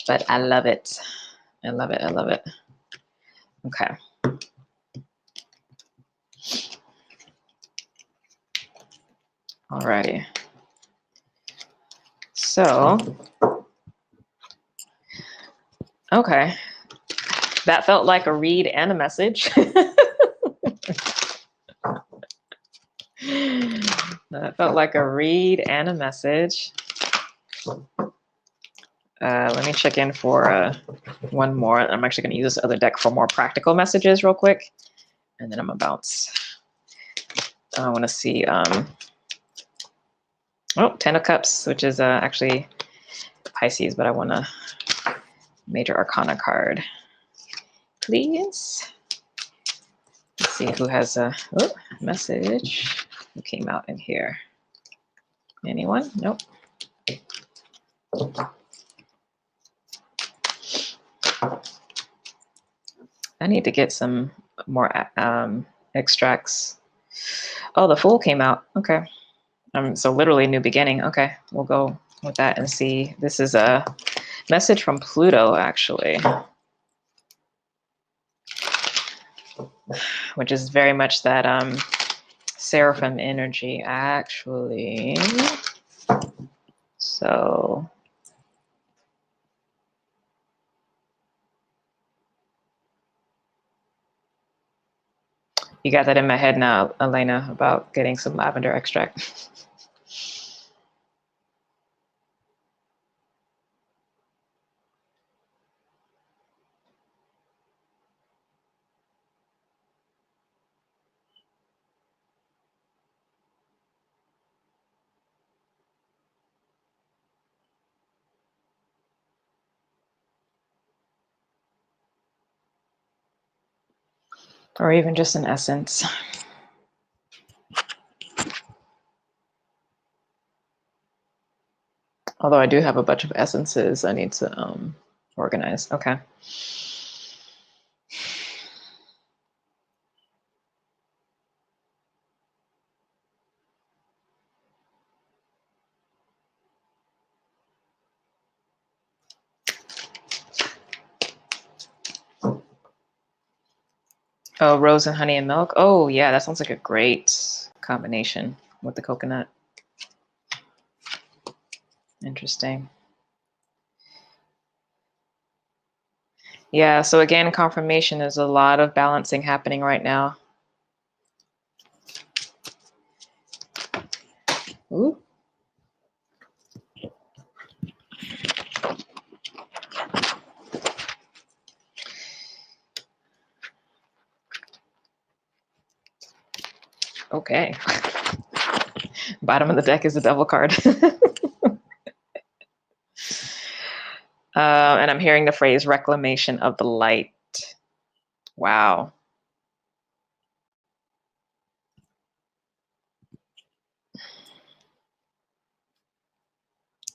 But I love it. I love it. I love it. Okay. Alrighty. So, okay. That felt like a read and a message. That felt like a read and a message. Let me check in for one more. I'm actually going to use this other deck for more practical messages real quick. And then I'm going to bounce. I want to see, Ten of Cups, which is actually Pisces, but I want a Major Arcana card. Please. Let's see who has a message. Who came out in here? Anyone? Nope. I need to get some more extracts. Oh, the Fool came out. Okay. So literally new beginning. Okay, we'll go with that and see. This is a message from Pluto, actually, which is very much that Seraphim energy, actually. So you got that in my head now, Elena, about getting some lavender extract. Or even just an essence. Although I do have a bunch of essences I need to organize. Okay. Oh, rose and honey and milk. Oh, yeah, that sounds like a great combination with the coconut. Interesting. Yeah, so again, confirmation, there's a lot of balancing happening right now. Ooh. Okay. Bottom of the deck is the Devil card. And I'm hearing the phrase reclamation of the light. Wow.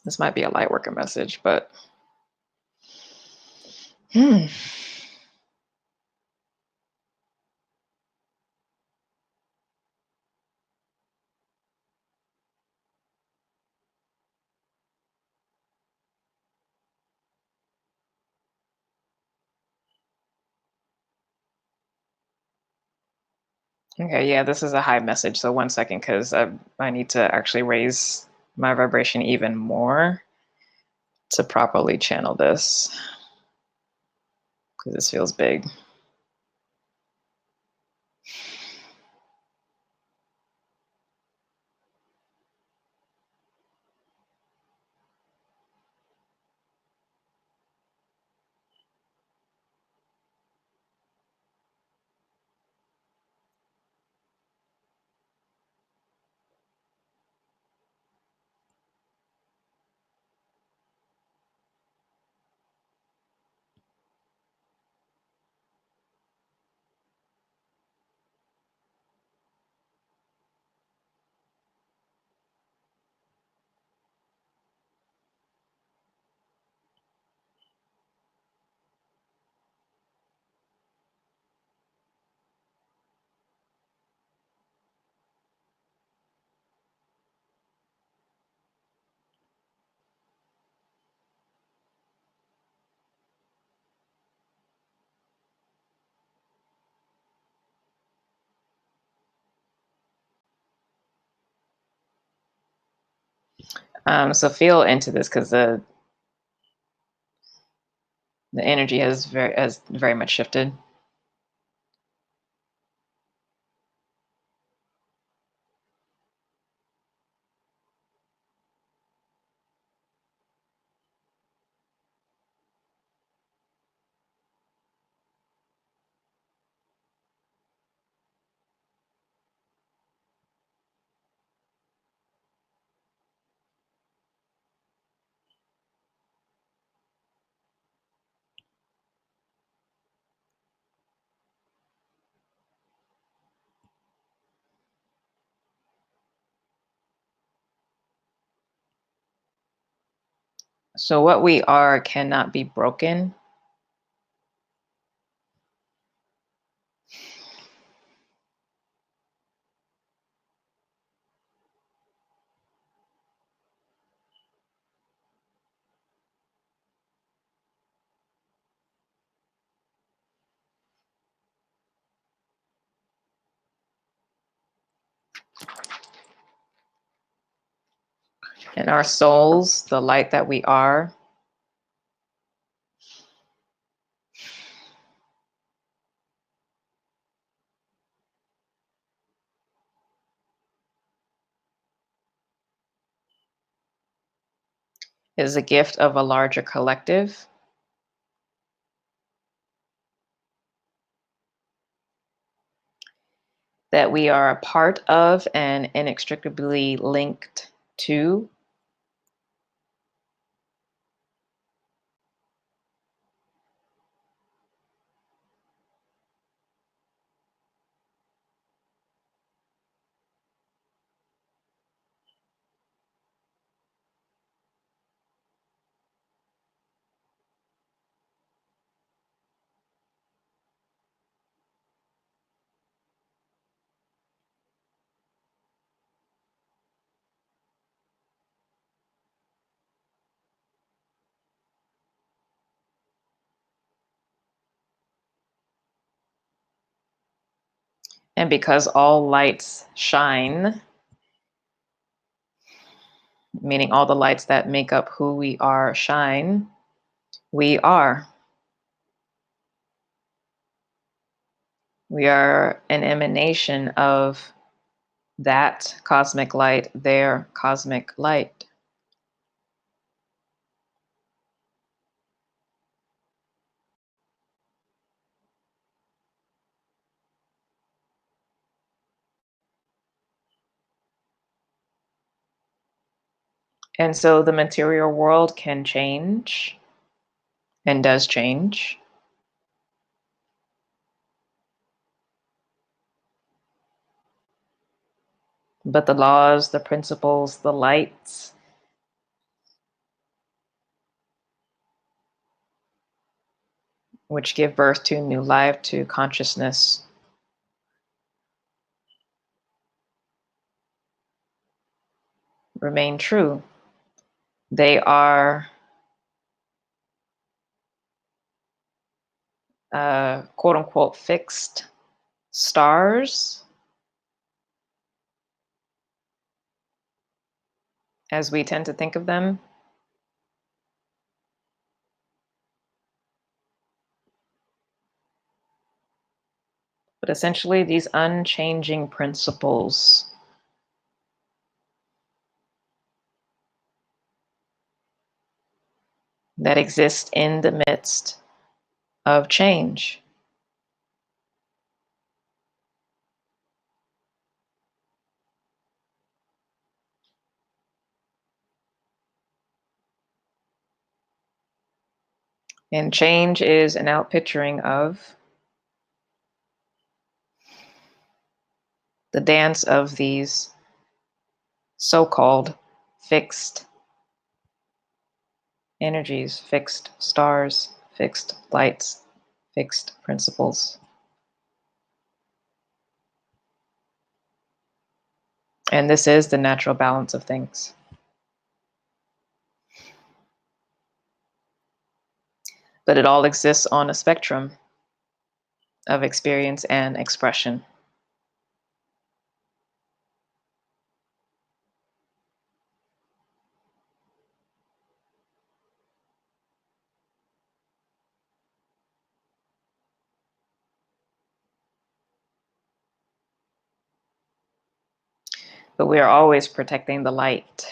This might be a light worker message, but Okay, yeah, this is a high message. So 1 second, because I need to actually raise my vibration even more to properly channel this, because this feels big. So feel into this, because the energy has very much shifted. So what we are cannot be broken. And our souls, the light that we are, is a gift of a larger collective. That we are a part of and inextricably linked to. And because all lights shine, meaning all the lights that make up who we are shine, we are. We are an emanation of that cosmic light, their cosmic light. And so the material world can change, and does change. But the laws, the principles, the lights, which give birth to new life, to consciousness, remain true. They are quote unquote fixed stars, as we tend to think of them. But essentially, these unchanging principles that exist in the midst of change. And change is an outpicturing of the dance of these so-called fixed energies, fixed stars, fixed lights, fixed principles. And this is the natural balance of things. But it all exists on a spectrum of experience and expression. But we are always protecting the light.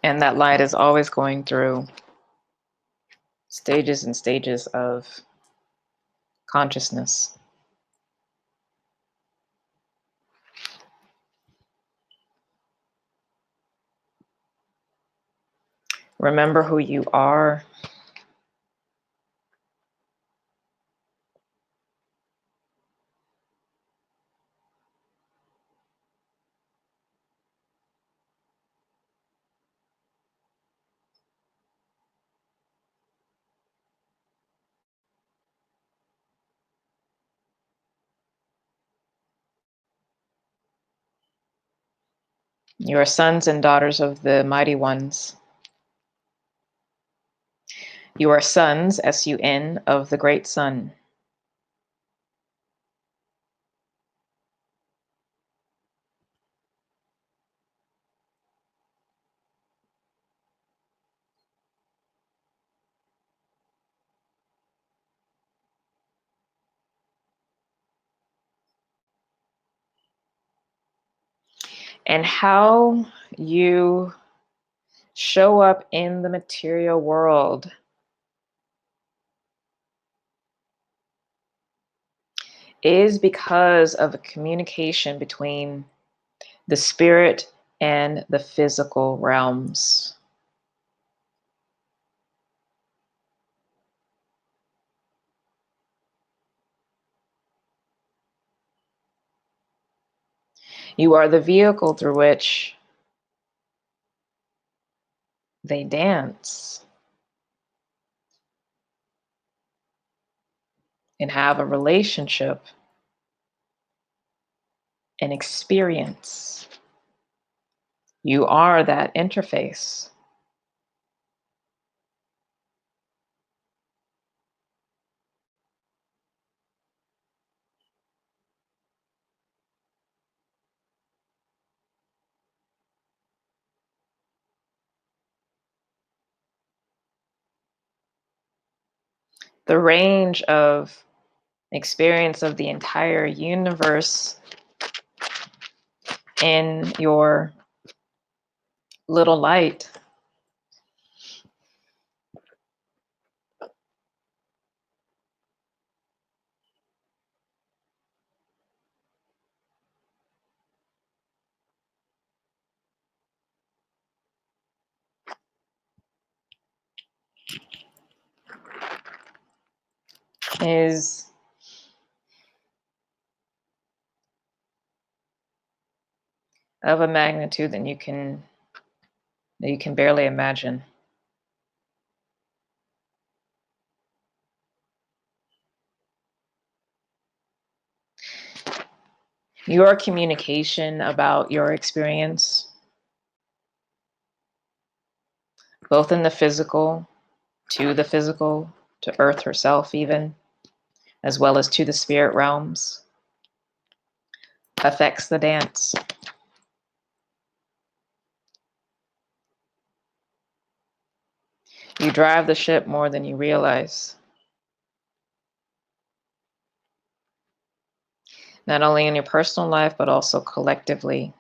And that light is always going through stages and stages of consciousness. Remember who you are. You are sons and daughters of the mighty ones. You are sons, S-U-N, of the great sun. And how you show up in the material world is because of a communication between the spirit and the physical realms. You are the vehicle through which they dance and have a relationship and experience. You are that interface. The range of experience of the entire universe in your little light is of a magnitude that you can barely imagine. Your communication about your experience, both in the physical, to Earth herself even, as well as to the spirit realms, affects the dance. You drive the ship more than you realize. Not only in your personal life, but also collectively.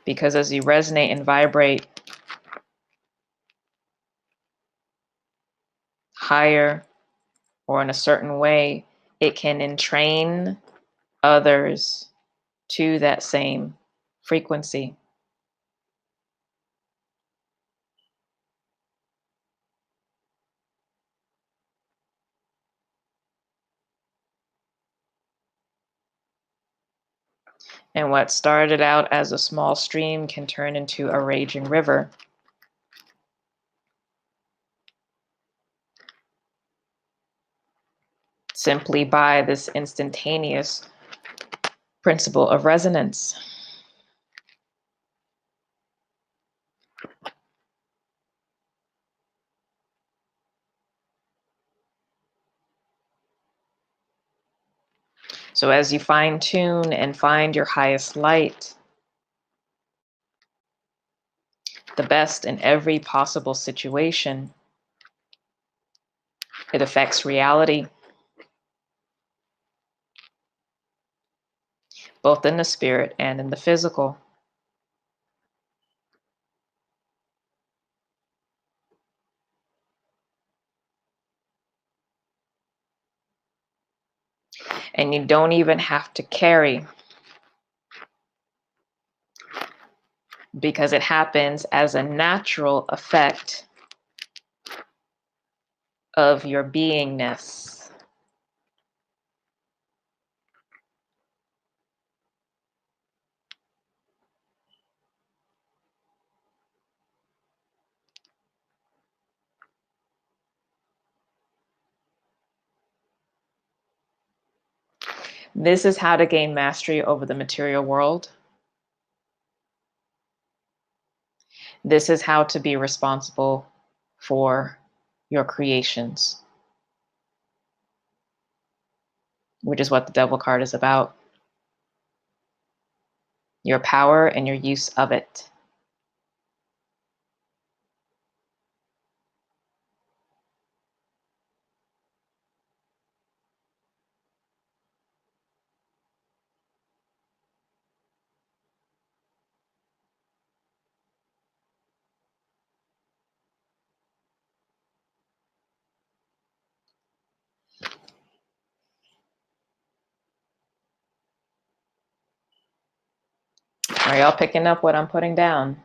Because as you resonate and vibrate higher or in a certain way, it can entrain others to that same frequency. And what started out as a small stream can turn into a raging river. Simply by this instantaneous principle of resonance. So as you fine tune and find your highest light, the best in every possible situation, it affects reality, both in the spirit and in the physical. And you don't even have to carry, because it happens as a natural effect of your beingness. This is how to gain mastery over the material world. This is how to be responsible for your creations, which is what the Devil card is about. Your power and your use of it. Are y'all picking up what I'm putting down?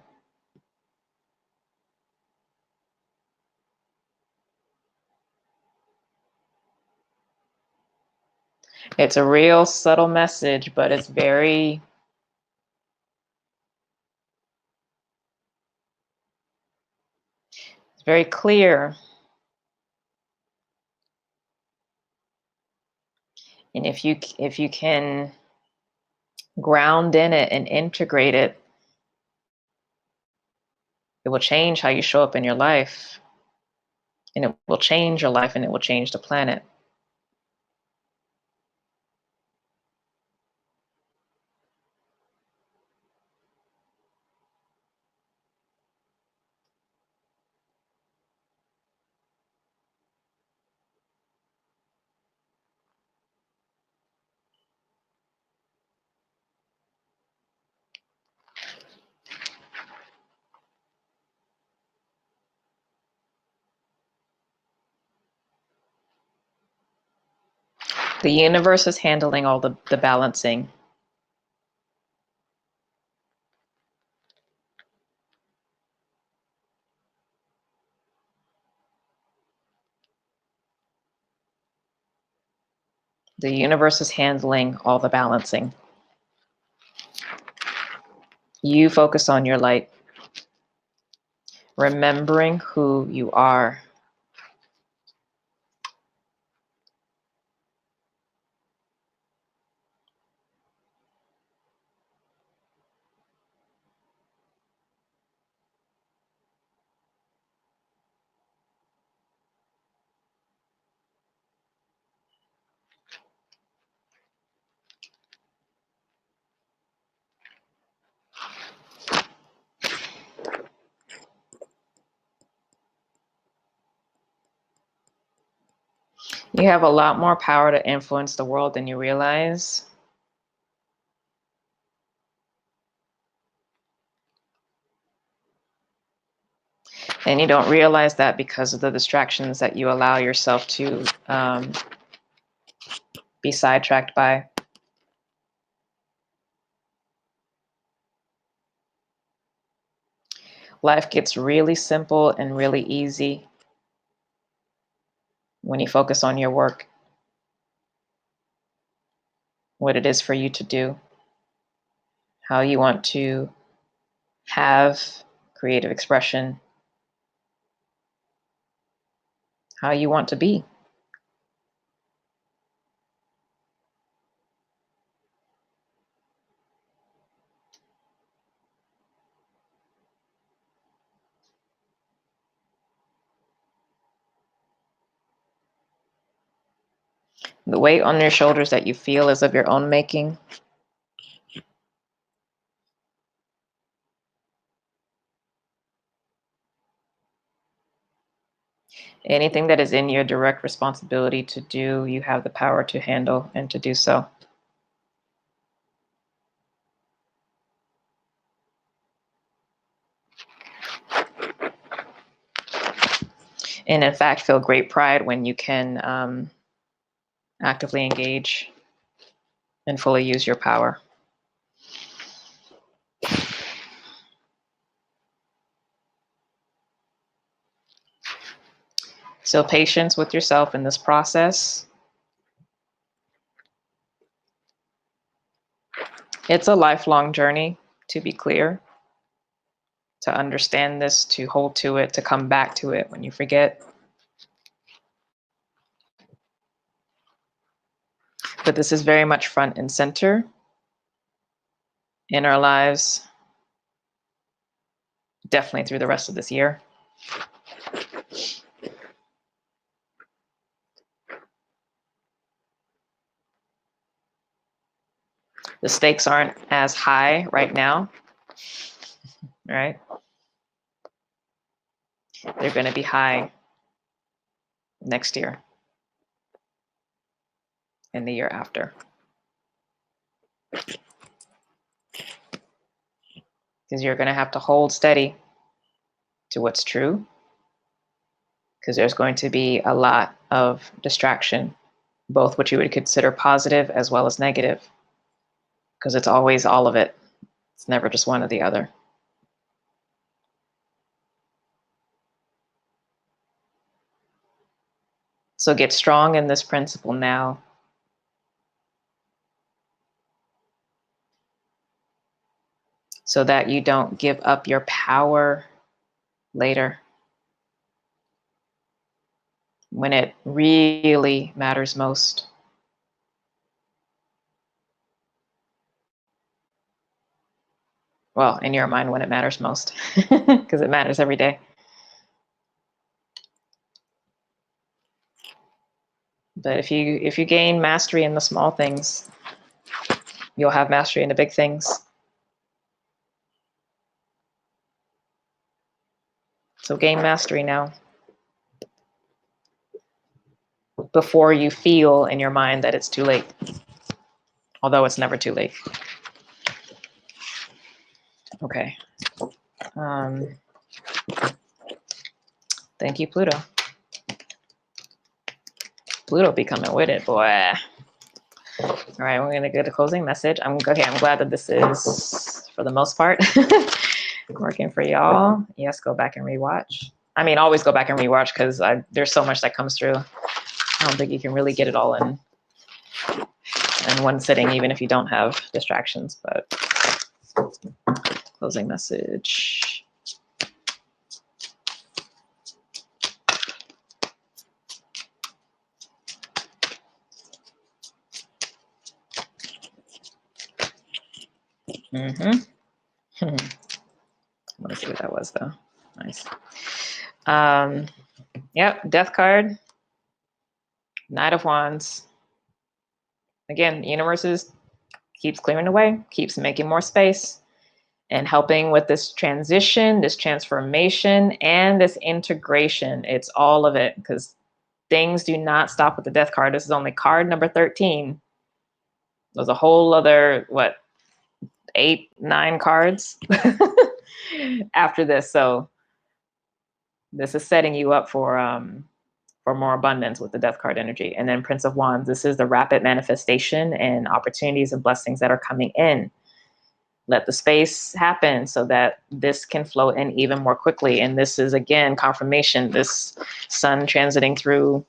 It's a real subtle message, but it's very clear. And if you can ground in it and integrate it, it will change how you show up in your life. And it will change your life, and it will change the planet. The universe is handling all the balancing. The universe is handling all the balancing. You focus on your light, remembering who you are. You have a lot more power to influence the world than you realize. And you don't realize that because of the distractions that you allow yourself to be sidetracked by. Life gets really simple and really easy when you focus on your work, what it is for you to do, how you want to have creative expression, how you want to be. The weight on your shoulders that you feel is of your own making. Anything that is in your direct responsibility to do, you have the power to handle and to do so. And in fact, feel great pride when you can actively engage and fully use your power. So patience with yourself in this process. It's a lifelong journey, to be clear, to understand this, to hold to it, to come back to it when you forget. But this is very much front and center in our lives, definitely through the rest of this year. The stakes aren't as high right now, right? They're going to be high next year and the year after. Because you're going to have to hold steady to what's true, because there's going to be a lot of distraction, both what you would consider positive as well as negative, because it's always all of it. It's never just one or the other. So get strong in this principle now. So that you don't give up your power later, when it really matters most. Well, in your mind when it matters most, because it matters every day. But if you gain mastery in the small things, you'll have mastery in the big things. So gain mastery now, before you feel in your mind that it's too late. Although it's never too late. Okay. Thank you, Pluto. Pluto be coming with it, boy. All right, we're gonna get a closing message. I'm glad that this is, for the most part, working for y'all. Yes, go back and rewatch. I mean, always go back and rewatch, because there's so much that comes through. I don't think you can really get it all in one sitting, even if you don't have distractions. But closing message. I want to see what that was, though. Nice. Yep, Death card. Knight of Wands. Again, the universe keeps clearing away, keeps making more space, and helping with this transition, this transformation, and this integration. It's all of it, because things do not stop with the Death card. This is only card number 13. There's a whole other, 8, 9 cards after this. So this is setting you up for more abundance with the Death card energy. And then Prince of Wands, this is the rapid manifestation and opportunities and blessings that are coming in. Let the space happen so that this can flow in even more quickly. And this is, again, confirmation. This sun transiting through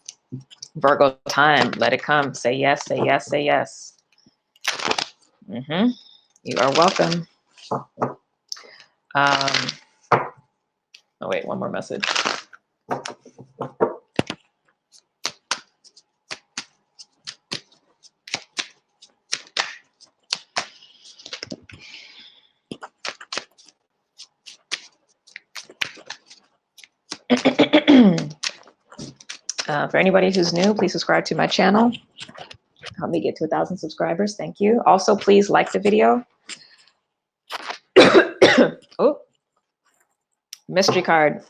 Virgo time. Let it come. Say yes, say yes, say yes. You are welcome. Oh, wait, one more message. For anybody who's new, please subscribe to my channel. Help me get to 1,000 subscribers. Thank you. Also, please like the video. Oh, mystery card.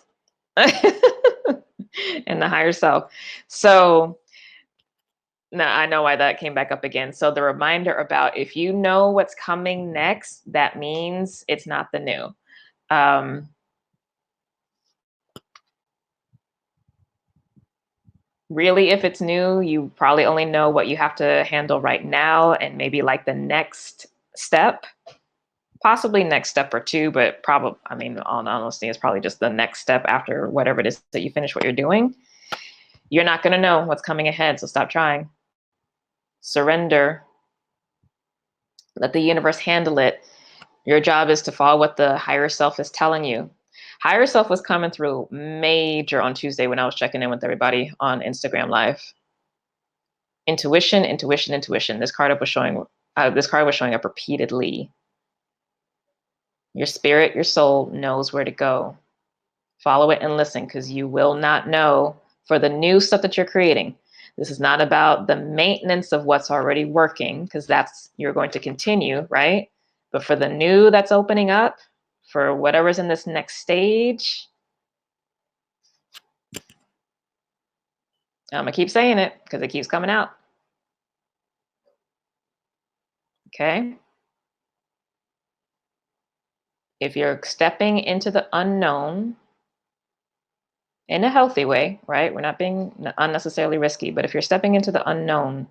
And the higher self. So now I know why that came back up again. So the reminder about, if you know what's coming next, that means it's not the new. Really, if it's new, you probably only know what you have to handle right now, and maybe like the next step, possibly next step or two, but probably, I mean, all honesty, it's probably just the next step after whatever it is that you finish what you're doing. You're not going to know what's coming ahead, so stop trying. Surrender. Let the universe handle it. Your job is to follow what the higher self is telling you. Higher self was coming through major on Tuesday when I was checking in with everybody on Instagram Live. Intuition, intuition, intuition. This card was showing up repeatedly. Your spirit, your soul knows where to go. Follow it and listen, because you will not know for the new stuff that you're creating. This is not about the maintenance of what's already working, because you're going to continue, right? But for the new that's opening up, for whatever's in this next stage, I'm going to keep saying it because it keeps coming out. Okay? If you're stepping into the unknown in a healthy way, right? We're not being unnecessarily risky, but if you're stepping into the unknown,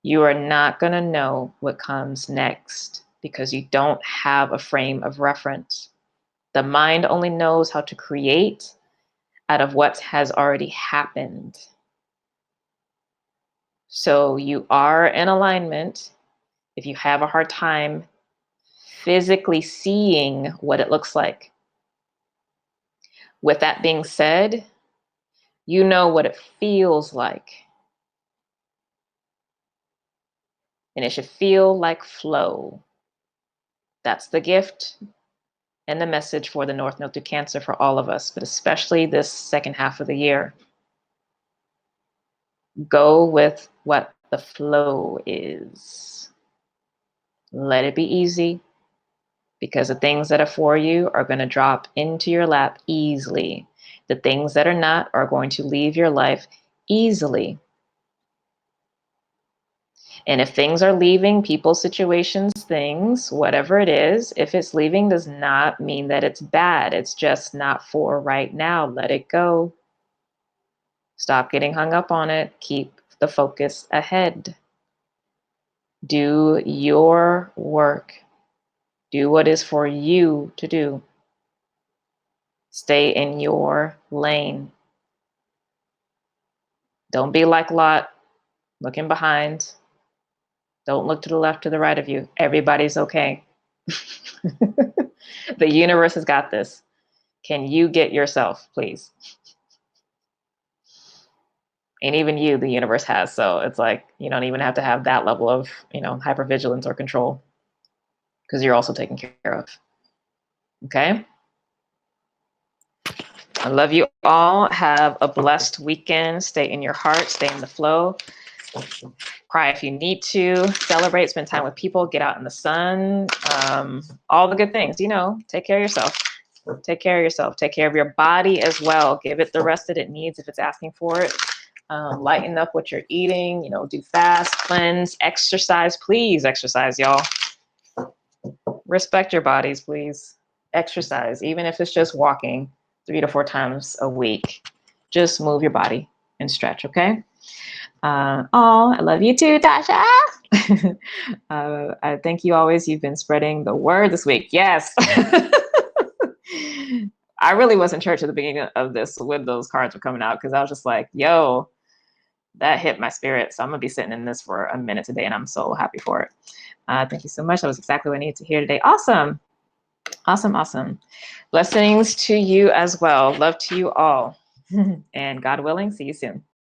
you are not going to know what comes next because you don't have a frame of reference. The mind only knows how to create out of what has already happened. So you are in alignment if you have a hard time physically seeing what it looks like. With that being said, you know what it feels like. And it should feel like flow. That's the gift and the message for the North Node through Cancer for all of us, but especially this second half of the year. Go with what the flow is. Let it be easy, because the things that are for you are going to drop into your lap easily. The things that are not are going to leave your life easily. And if things are leaving, people, situations, things, whatever it is, if it's leaving does not mean that it's bad. It's just not for right now. Let it go. Stop getting hung up on it. Keep the focus ahead. Do your work. Do what is for you to do. Stay in your lane. Don't be like Lot, looking behind. Don't look to the left or the right of you. Everybody's okay. The universe has got this. Can you get yourself, please? And even you, the universe has. So it's like, you don't even have to have that level of, hypervigilance or control, because you're also taken care of. Okay? I love you all. Have a blessed weekend. Stay in your heart. Stay in the flow. Cry if you need to. Celebrate. Spend time with people. Get out in the sun. All the good things. Take care of yourself. Take care of yourself. Take care of your body as well. Give it the rest that it needs if it's asking for it. Lighten up what you're eating. Do fast, cleanse, exercise. Please exercise, y'all. Respect your bodies, please. Exercise, even if it's just walking 3 to 4 times a week. Just move your body and stretch, okay? I love you too, Tasha. I thank you always. You've been spreading the word this week. Yes. I really was in church at the beginning of this when those cards were coming out, because I was just like, yo, that hit my spirit. So I'm going to be sitting in this for a minute today, and I'm so happy for it. Thank you so much. That was exactly what I needed to hear today. Awesome. Awesome. Awesome. Blessings to you as well. Love to you all. And God willing, see you soon.